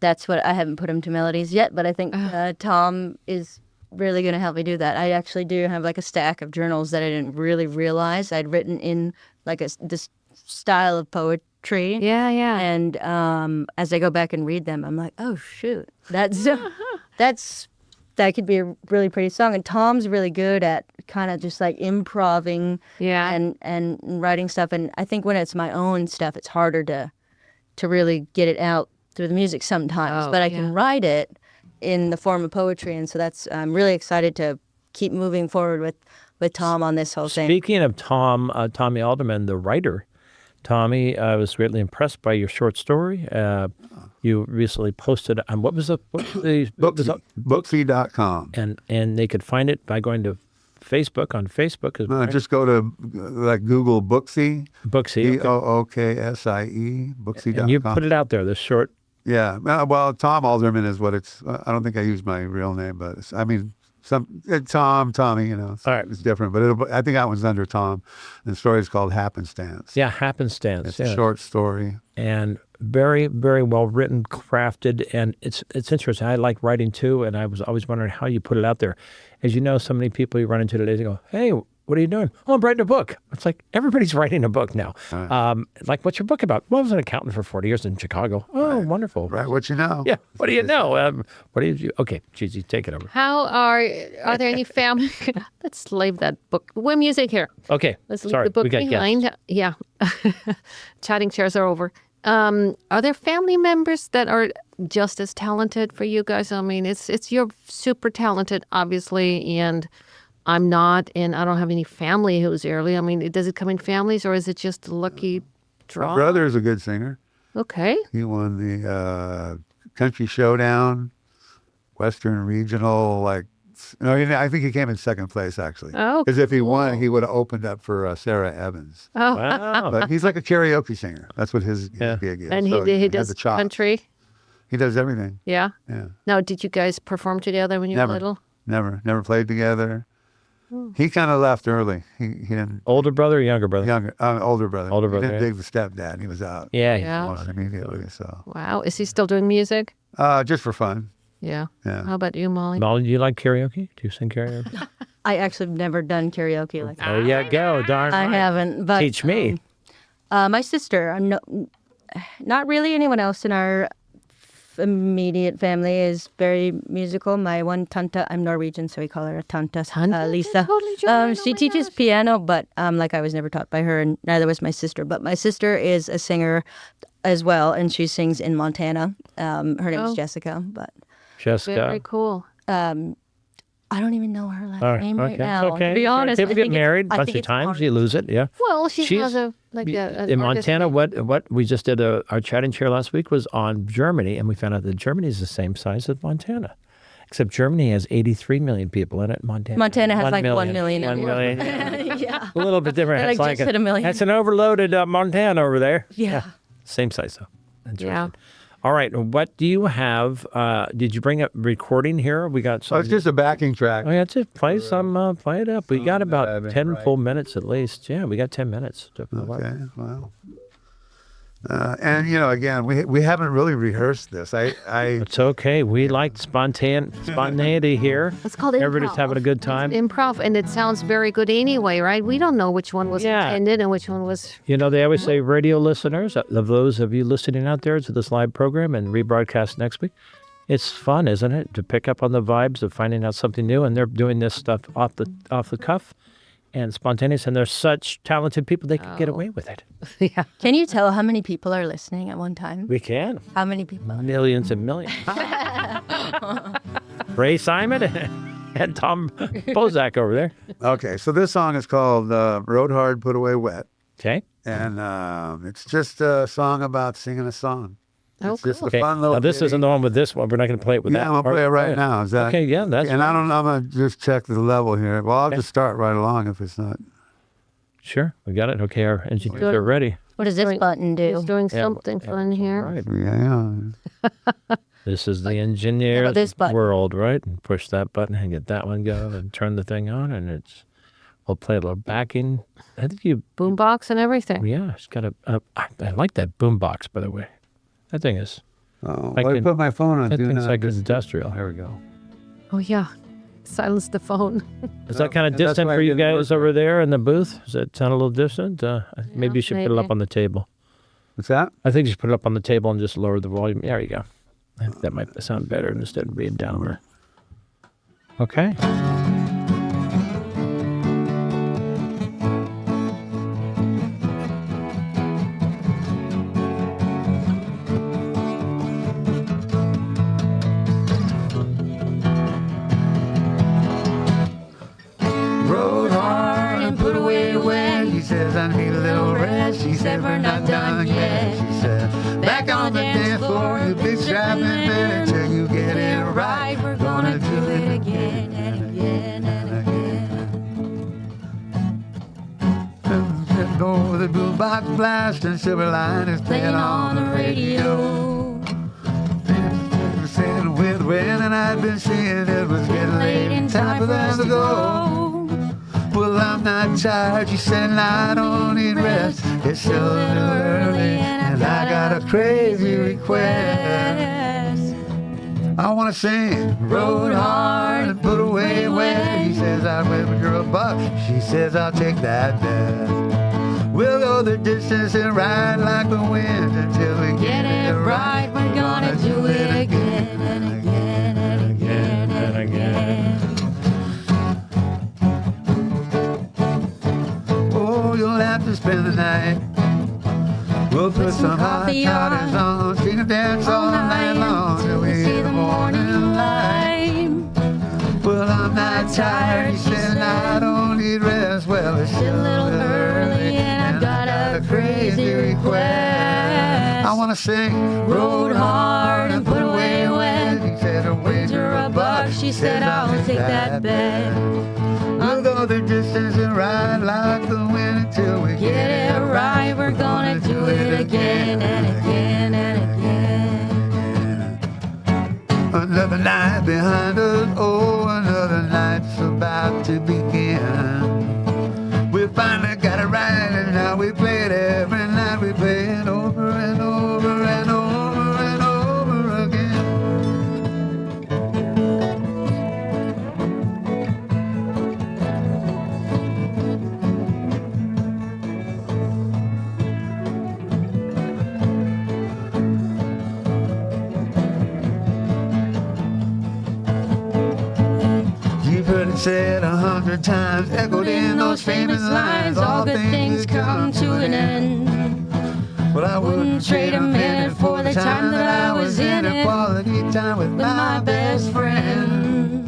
That's what I haven't put him to melodies yet, but I think Tom is really going to help me do that. I actually do have like a stack of journals that I didn't really realize I'd written in like this style of poetry. Yeah, yeah. And as I go back and read them, I'm like, oh shoot, that's that could be a really pretty song. And Tom's really good at kind of just like improving Yeah. and writing stuff. And I think when it's my own stuff, it's harder to really get it out through the music sometimes. Oh, But I yeah. can write it in the form of poetry. And so I'm really excited to keep moving forward with Tom on this whole thing. Speaking of Tommy Alderman, the writer, Tommy, I was greatly impressed by your short story. You recently posted on what was the Bookfee.com. and they could find it by going to Facebook on Facebook. No, just go to like Google Booksy, Booksy. Okay. Booksie, Booksy.com. And you put it out there, the short. Yeah. Well, Tom Alderman is what it's. I don't think I used my real name, but Tommy. You know, All right. it's different. But I think that one's under Tom. And the story is called Happenstance. Yeah, happenstance. It's yeah. a short story. And very, very well written, crafted, and it's interesting. I like writing too, and I was always wondering how you put it out there. As you know, so many people you run into today, they go, "Hey, what are you doing?" "Oh, I'm writing a book." It's like everybody's writing a book now. Like, what's your book about? "Well, I was an accountant for 40 years in Chicago." "Oh, wonderful." Right. What you know? Yeah. What do you know? What do you? Okay, GiGi, take it over. How are there any family? Let's leave that book. We're music here. Okay. Let's leave Sorry, the book we got behind. guests. Yeah. Chatting chairs are over. Are there family members that are just as talented for you guys? I mean, you're super talented, obviously, and I'm not, and I don't have any family who's early. I mean, does it come in families, or is it just a lucky draw? My brother is a good singer. Okay. He won the Country Showdown, Western Regional. I think he came in second place actually. Oh, Because if he won, he would have opened up for Sarah Evans. Oh, Wow. But he's like a karaoke singer. That's what his gig is. and So he has does the chops. country. He does everything. Yeah. Yeah. Now, did you guys perform together when you were Never. little? Never played together. He kind of left early. He didn't. Older brother or younger brother? Older brother. Older brother, He yeah. didn't dig the stepdad. He was out Yeah. Yeah. almost immediately. So Wow. Is he still doing music? just for fun. Yeah. Yeah. How about you, Molly? Molly, do you like karaoke? Do you sing karaoke? I actually have never done karaoke like that. Oh, yeah, go. Darn I right. haven't. But Teach me. my sister. I'm not really anyone else in our immediate family is very musical. My one tante, I'm Norwegian, so we call her a tante. Tante? Lisa. Totally German. She Oh my teaches gosh. piano, but like I was never taught by her, and neither was my sister. But my sister is a singer as well, and she sings in Montana. Her name is Oh. Jessica, but Jessica. Very cool. I don't even know her last All right, name okay. right now. Okay. To be honest, People I get think married a I bunch think of it's times. hard. You lose it. Yeah. Well, she She's- has an In artist Montana, name. what we just did our chatting chair last week was on Germany, and we found out that Germany is the same size as Montana, except Germany has 83 million people in it. Montana has 1 like 1 million. million. 1 million. Yeah. Yeah. A little bit different. They're It's like just hit a million. That's an overloaded Montana over there. Yeah. Same size though. Interesting. Yeah. All right. What do you have? Did you bring up recording here? We got So some. it's just a backing track. Oh yeah, just play some. Play it up. We got about 10 right. full minutes at least. Yeah, we got 10 minutes. To fill up. Okay, well. And again, we haven't really rehearsed this. I It's okay. We like spontaneity here. It's called Everybody's improv. having a good time. Improv, and it sounds very good anyway, right? We don't know which one was Yeah. intended and which one was. You know, they always say radio listeners, of those of you listening out there to this live program and rebroadcast next week, it's fun, isn't it, to pick up on the vibes of finding out something new, and they're doing this stuff off the cuff and spontaneous, and they're such talented people, they can get away with it. Yeah. Can you tell how many people are listening at one time? We can. How many people? Millions and millions. Ray Simon and Tom Bozak over there. okay, so this song is called "Rode Hard, Put Away Wet," Okay. and it's just a song about singing a song. Oh, It's just cool. a fun little. Now, this ditty. isn't the one with this one. We're not going to play it with Yeah, that. I'm gonna part. play it right Go ahead. now. Is that Okay, yeah, that's And I'm gonna just check the level here. Well, I'll just start right along if it's not. Sure, we got it. Okay, our engineers are ready. What does this button do? He's doing Yeah, something fun here. Right. Yeah. This is the engineer's this button. world, right? And push that button and get that one going and turn the thing on, and we'll play a little backing. I think Boombox and everything. yeah, it's got I like that boom box, by the way. That thing is, Oh, I well, I can- put my phone on. that Do thing's not like disturb. industrial. There we go. Oh, yeah. Silence the phone. Is that kind of and that's distant why for I you didn't guys work over there in the booth? Does that sound a little distant? Maybe you should put it up maybe. on the table. What's that? I think you should put it up on the table and just lower the volume. There you go. I think that might sound better instead of being down there. Okay. Rode hard and put away when he says I need a little rest. She said we're not done yet. She said back on the dance floor, you big strapping man, until you get it right. We're gonna do it again and again and again. Go the boombox blast and Silver Line is playing on the radio. Sailing with wind and I'd been seeing it was getting late and time for them to go. Well, I'm not tired, she said, I don't need rest. It's still a little early, and I got a crazy request. I want to sing, rode hard and put away wet. He says, I went with her a buck. She says, I'll take that bet. We'll go the distance and ride like the wind until we get it right. We're gonna do it again and again and again and again. Oh, you'll have to spend the night. We'll put some hot toddies on, sing and dance all night long till we see the morning light. Well, I'm not tired, he said, I don't need rest. Well, it's still a little early and I've got a crazy request. I want to sing, rode hard and put away wet. He said, a wager a buck. She said, I'll take that bet. We'll go the distance and ride like the wind until we get it right. We're gonna do it again and again and again. Another night behind us, oh, another night's about to begin. We finally got it right, and now we play it every night. We play it over and over and over and over again. You've heard it said 100 times, echoed in those famous lines, all good things come to an end. Well, I wouldn't trade a minute for the time that I was in it, quality time with my best friend.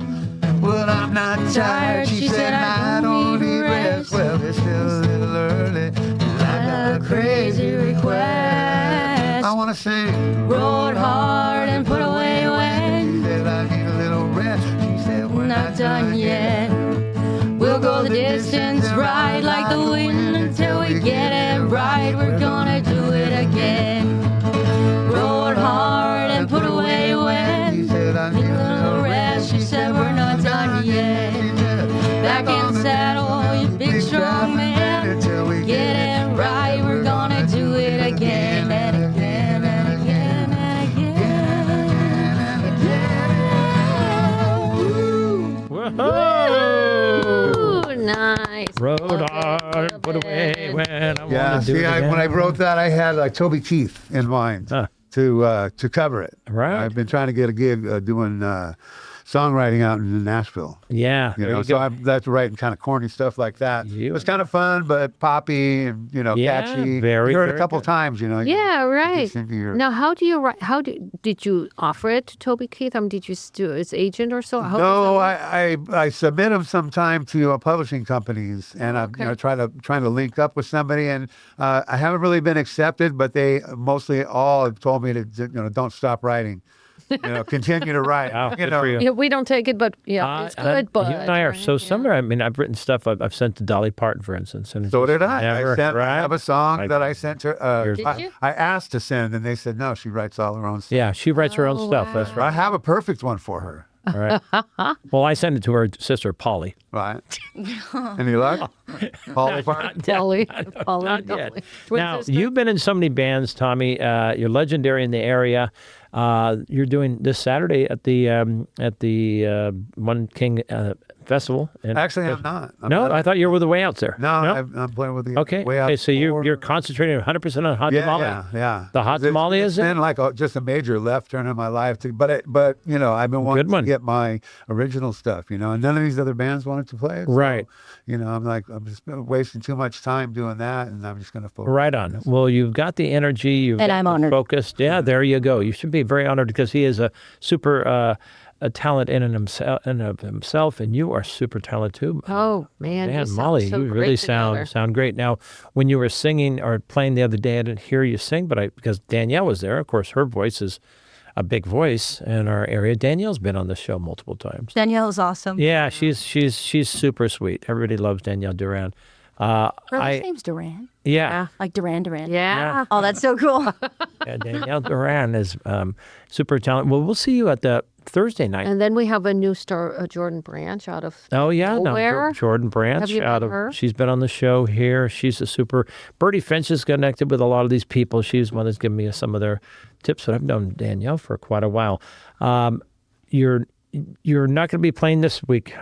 Well, I'm not tired, she said, I don't need rest. Well, it's still a little early, and I got a crazy request. I want to sing, rode hard and put away when. She said, I need a little rest. She said, we're not done yet. We'll go the distance, ride like the wind until we get it right. We're gonna do it again. Rode hard and put away when. She said, I need a little rest. She said, we're not done yet. Back in saddle, you big strong man. Until we get it right, we're gonna do it again and again and again and again and again. Whoa! Ooh, nice. Rode Love it, hard, love put away it. when I want Yeah, to do see, it again. when I wrote that, I had Toby Keith in mind to cover it. Right. I've been trying to get a gig doing songwriting out in Nashville. Yeah. You there know, you so go. that's writing kind of corny stuff like that. It was kind of fun, but poppy and Yeah, catchy. very, you heard very a couple good. times, Yeah, right. gets into your- Now, how do you write? Did you offer it to Toby Keith? Did you do his agent or so? How does No, that work? I submit them sometime to publishing companies, and I'm trying to link up with somebody, and I haven't really been accepted, but they mostly all have told me to don't stop writing, continue to write. Wow, good for you. Yeah, we don't take it, but yeah, it's good. But you and I are right? so similar. I mean, I've written stuff I've sent to Dolly Parton, for instance. And So did I. Never, I have a song Right. that I sent her. Did you? I asked to send, and they said no. She writes all her own stuff. Yeah, she writes her own stuff. That's I right. have a perfect one for her. All right. Well, I sent it to her sister, Polly. Right. Any luck? Polly Parton? Dolly, Not Dolly. yet. Twin Now, sister? you've been in so many bands, Tommy. You're legendary in the area. You're doing this Saturday at the One King festival. And Actually, I'm not. I'm no, not. I thought you were with the Way Outs there. No, I'm playing with the Okay. Way Out. Okay. So you're Four. concentrating 100% on Hot Tamale. Yeah. The Hot Tamale It's is it? been like just a major left turn in my life. But I've been wanting Good one. to get my original stuff, and none of these other bands wanted to play it. Right. So, I'm just wasting too much time doing that, and I'm just going to focus. Right on. Well, you've got the energy. You've And got I'm the honored. focused. Yeah, there you go. You should be very honored because he is a super a talent in and of himself, and you are super talented too. Oh, man. Man, you sound Molly, so you great really together. sound great. Now, when you were singing or playing the other day, I didn't hear you sing, but because Danielle was there, of course, her voice is a big voice in our area. Danielle's been on the show multiple times. Danielle is awesome. Yeah, she's super sweet. Everybody loves Danielle Duran. Her last name's Duran. Yeah, Like Duran Duran. Yeah. Oh, that's so cool. yeah, Danielle Duran is super talented. Well, we'll see you at the Thursday night. And then we have a new star, Jordan Branch out of Oh yeah, Nowhere? Jordan Branch Have you out met of her? she's been on the show here. She's a super. Birdie Finch is connected with a lot of these people. She's one that's given me some of their tips. But I've known Danielle for quite a while. You're not going to be playing this week,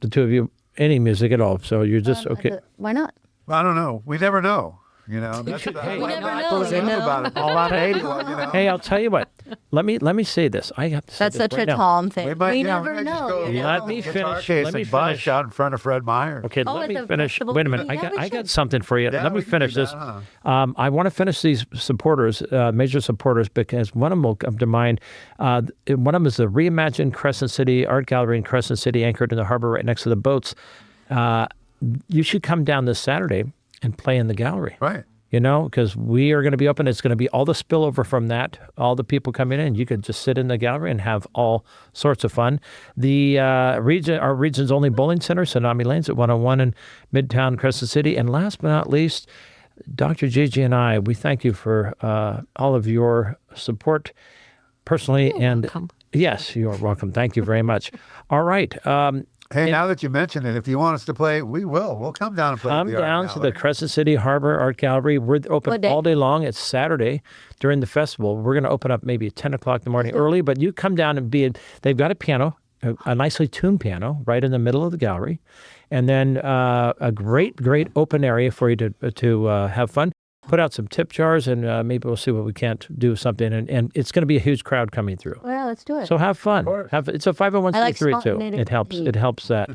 the two of you, any music at all. So you're just okay. Why not? I don't know. We never know. That's hey, We never know. about it. All out of hate. Hey, I'll tell you what. Let me say this. I have to say That's this such right a now. Tom thing. We never know. Let me finish. Let me finish. out in front of Fred Meyer. Okay, Oh, let at me the finish. festival? Wait a minute. Yeah, we I got should. something for you. Yeah, let me we can finish do this. that, I want to finish these supporters, major supporters, because one of them will come to mind. One of them is the reimagined Crescent City Art Gallery in Crescent City, anchored in the harbor right next to the boats. You should come down this Saturday and play in the gallery. Right. Because we are going to be open. It's going to be all the spillover from that, all the people coming in. You could just sit in the gallery and have all sorts of fun. The our region's only bowling center, Tsunami Lanes at 101 in Midtown Crescent City. And last but not least, Dr. GiGi and I, we thank you for all of your support personally. welcome. Yes, you're welcome. Thank you very much. All right. Hey, now that you mention it, if you want us to play, we will. We'll come down and play. Come at the Art down to the Gallery. Crescent City Harbor Art Gallery. We're open What day? all day long. It's Saturday during the festival. We're going to open up maybe at 10 o'clock in the morning early, but you come down and they've got a piano, a nicely tuned piano right in the middle of the gallery, and then a great open area for you to have fun. Put out some tip jars, and maybe we'll see what we can't do something. And it's going to be a huge crowd coming through. Well, let's do it. So have fun. It's a 501c3 like too. spontaneity. It helps that.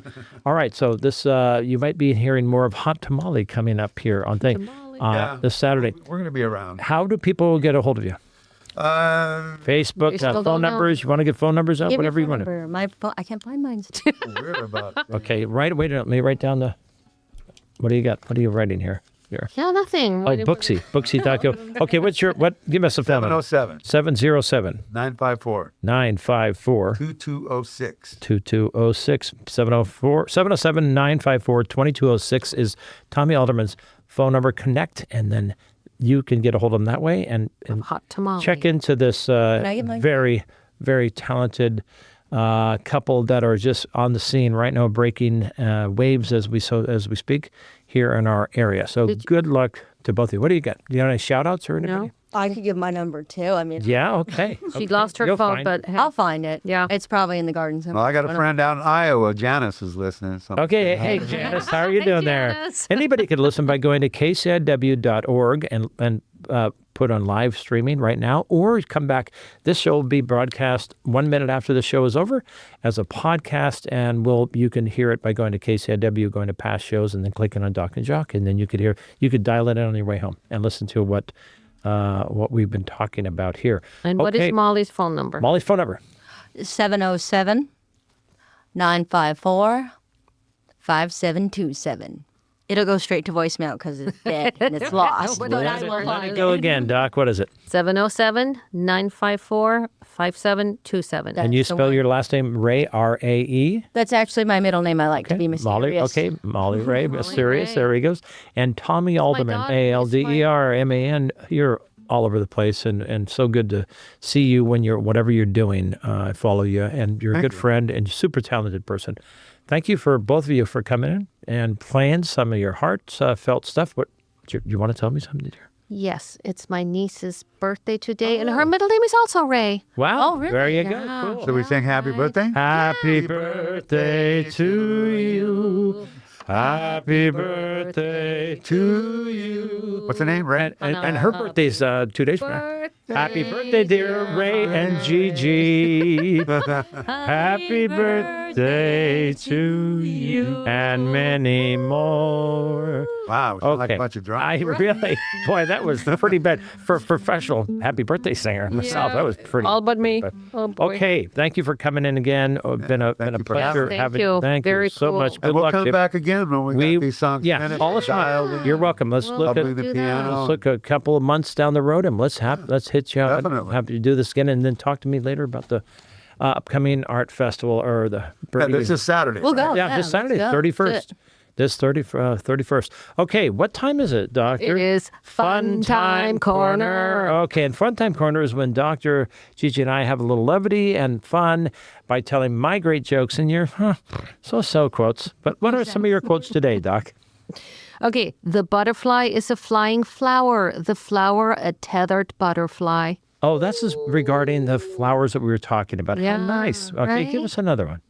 All right. So this you might be hearing more of Hot Tamale coming up here on this Saturday. We're going to be around. How do people get a hold of you? Facebook, still phone don't know. numbers. You want to get phone numbers out? Give me Whatever you phone want to. number. My phone, I can't find mine. Weird about it. Okay. Wait. Let me write down the. What do you got? What are you writing here? Here. Yeah, nothing. Oh, Booksy. Okay. Give us a phone number. 707 707 954 954 2206. 2206 707 954 2206 is Tommy Alderman's phone number. Connect, and then you can get a hold of him that way and Hot Tamale. check into this I get mine? very, very talented couple that are just on the scene right now, breaking waves as we speak here in our area. So good luck to both of you. What do you got? Do you have any shout outs or anybody? No. I could give my number too. I mean, Yeah, okay. She lost her You'll phone, find but I'll find it. Yeah. It's probably in the garden somewhere. Well, I got a friend down in Iowa. Janice is listening. So Okay, hey Janice, how are you Hey, doing there? Janice. Anybody could listen by going to kciw.org and put on live streaming right now, or come back. This show will be broadcast 1 minute after the show is over as a podcast, and you can hear it by going to KCIW, going to past shows, and then clicking on Doc and Jacques, and then you could dial it in on your way home and listen to what we've been talking about here. And what is Molly's phone number? Molly's phone number? 707 954 5727. It'll go straight to voicemail because it's dead and it's lost. But I will Let find it it. go again, Doc. What is it? 707-954-5727. And you the spell one. your last name Ray, R-A-E? That's actually my middle name. I like to be Molly, mysterious. Molly Ray, mysterious. Ray. There he goes. And Tommy Alderman, daughter. Alderman. You're all over the place, and so good to see you when whatever you're doing. I follow you, and you're a good friend and super talented person. Thank you for both of you for coming in and playing some of your heartfelt stuff. What you want to tell me something? Yes, it's my niece's birthday today, and her middle name is also Ray. Wow. Oh, really? There you Yeah. go. Cool. So we sing happy birthday? Happy birthday to you. Happy birthday to you. What's the name, Ray? And her birthday's 2 days from now. Happy birthday, dear Ray and GiGi. Happy birthday to you and many more. Wow, we sound like Okay. a bunch of drums. I really, boy, that was pretty bad for a professional happy birthday singer myself. That was pretty. All but me. But- Oh, boy. Okay, thank you for coming in again. Been a Thank you for pleasure having me. having. Thank you. Thank Very you so cool. much. And Good we'll luck. come back again when we got these songs yeah, finished. all the Dialed time. in. You're welcome. Let's I'll look bring at the piano. let's look a couple of months down the road and let's hit you up. Definitely. Have you do this again and then talk to me later about the upcoming art festival or the. Yeah, this is Saturday. We'll go. Yeah, this Saturday, let's go. 31st. This 31st. Okay, what time is it, Doctor? It is Fun Time Corner. Okay, and Fun Time Corner is when Dr. GiGi and I have a little levity and fun by telling my great jokes and your so-so quotes. But what are some of your quotes today, Doc? Okay, the butterfly is a flying flower. The flower, a tethered butterfly. Oh, that's just regarding the flowers that we were talking about. Yeah, How nice. Okay, give right? us another one.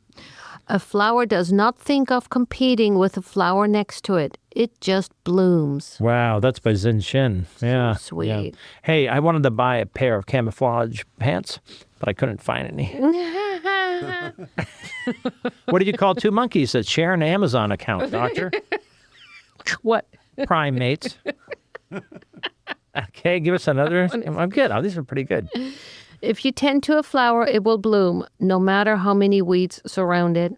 A flower does not think of competing with a flower next to it. It just blooms. Wow, that's by Zin Shin. Yeah. sweet. yeah. Hey, I wanted to buy a pair of camouflage pants, but I couldn't find any. What do you call two monkeys that share an Amazon account, Doctor? What? Primates. Okay, give us another. I'm good. Oh, these are pretty good. If you tend to a flower, it will bloom, no matter how many weeds surround it.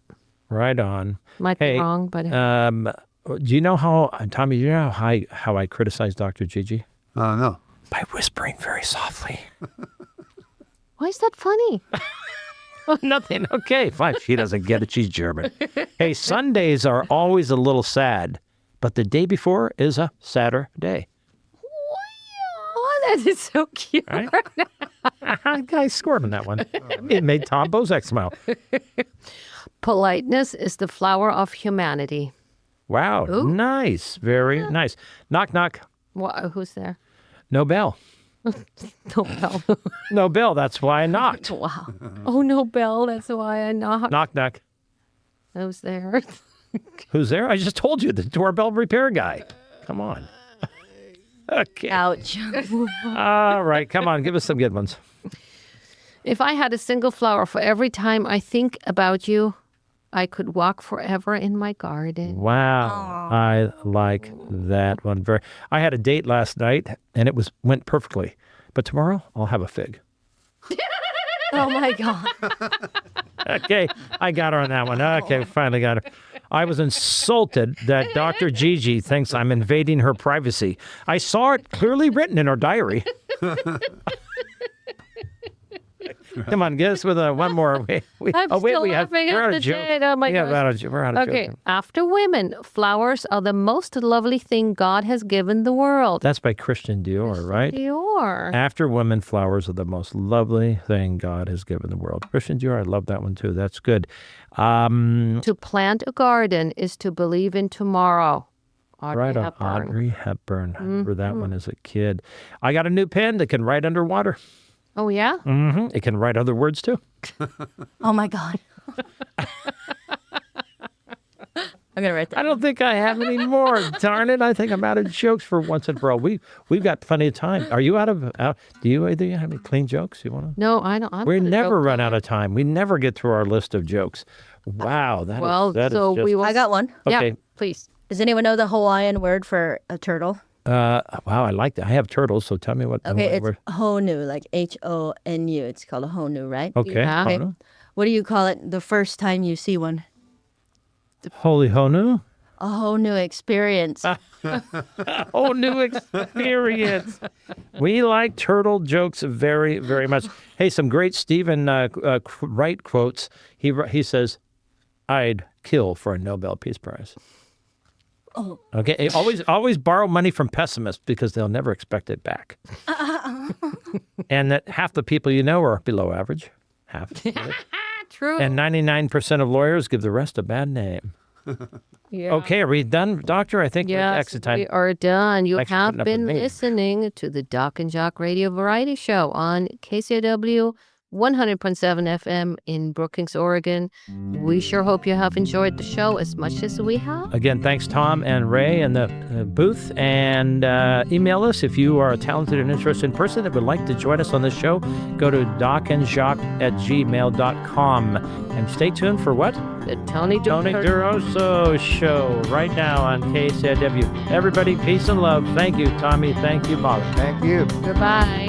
Right on. Might Hey, be wrong, but do you know how, Tommy, do you know how I criticize Dr. GiGi? No. By whispering very softly. why is that funny? Nothing. Okay, fine. She doesn't get it. She's German. Hey, Sundays are always a little sad, but the day before is a sadder day. Oh, that is so cute. Right? I scored on that one. It made Tom Bozak smile. Politeness is the flower of humanity. Wow. Nice. Very nice. Knock, knock. Who's there? No bell. No bell. No bell. That's why I knocked. Wow. Oh, no bell. That's why I knocked. Knock, knock. Who's there? Who's there? I just told you, the doorbell repair guy. Come on. Okay. Ouch. All right. Come on. Give us some good ones. If I had a single flower for every time I think about you, I could walk forever in my garden. Wow. I like that one very. I had a date last night and it went perfectly. But tomorrow I'll have a fig. Oh my God. Okay, I got her on that one. Okay, finally got her. I was insulted that Dr. GiGi thinks I'm invading her privacy. I saw it clearly written in her diary. Come on, get us with one more. I'm still laughing we're at out the of joke. date. Oh my Yeah, gosh. we're out of Okay, joke. after women, flowers are the most lovely thing God has given the world. That's by Christian Dior, right? Dior. After women, flowers are the most lovely thing God has given the world. Christian Dior, I love that one too. That's good. To plant a garden is to believe in tomorrow. Audrey Right on, Hepburn. Audrey Hepburn. I remember that one as a kid. I got a new pen that can write underwater. Oh, yeah? It can write other words too. Oh my God. I'm gonna write that. I don't think I have any more. Darn it! I think I'm out of jokes for once and for all. We've got plenty of time. Are you out of? Do you either have any clean jokes you want to? No, I don't. I'm We gonna never joke. run out of time. We never get through our list of jokes. Wow, that is Well, that is so just, we will. I got one. Okay. Yeah, please. Does anyone know the Hawaiian word for a turtle? Wow, I like that. I have turtles, so tell me what. Okay, it's word- honu, like HONU. It's called a honu, right? okay. Yeah. Okay. Honu. What do you call it the first time you see one? Holy Honu. A whole new experience. Oh, new experience. We like turtle jokes very, very much. Hey, some great Stephen Wright quotes. He says, "I'd kill for a Nobel Peace Prize." Oh. Okay. Hey, always borrow money from pessimists because they'll never expect it back. And that half the people you know are below average. Half. True. And 99% of lawyers give the rest a bad name. Yeah. Okay, are we done, Doctor? I think we're Yes, exit time. we are done. You Thanks for have putting up with been me. listening to the Doc and Jacques Radio Variety Show on KCAW 100.7 FM in Brookings, Oregon. We sure hope you have enjoyed the show as much as we have. Again, thanks Tom and Ray in the booth. And email us if you are a talented and interested person that would like to join us on this show. Go to docandjacques@gmail.com. And stay tuned for what? The Tony DeRosso Show right now on KCIW. Everybody, peace and love. Thank you, Tommy. Thank you, Molly. Thank you. Goodbye.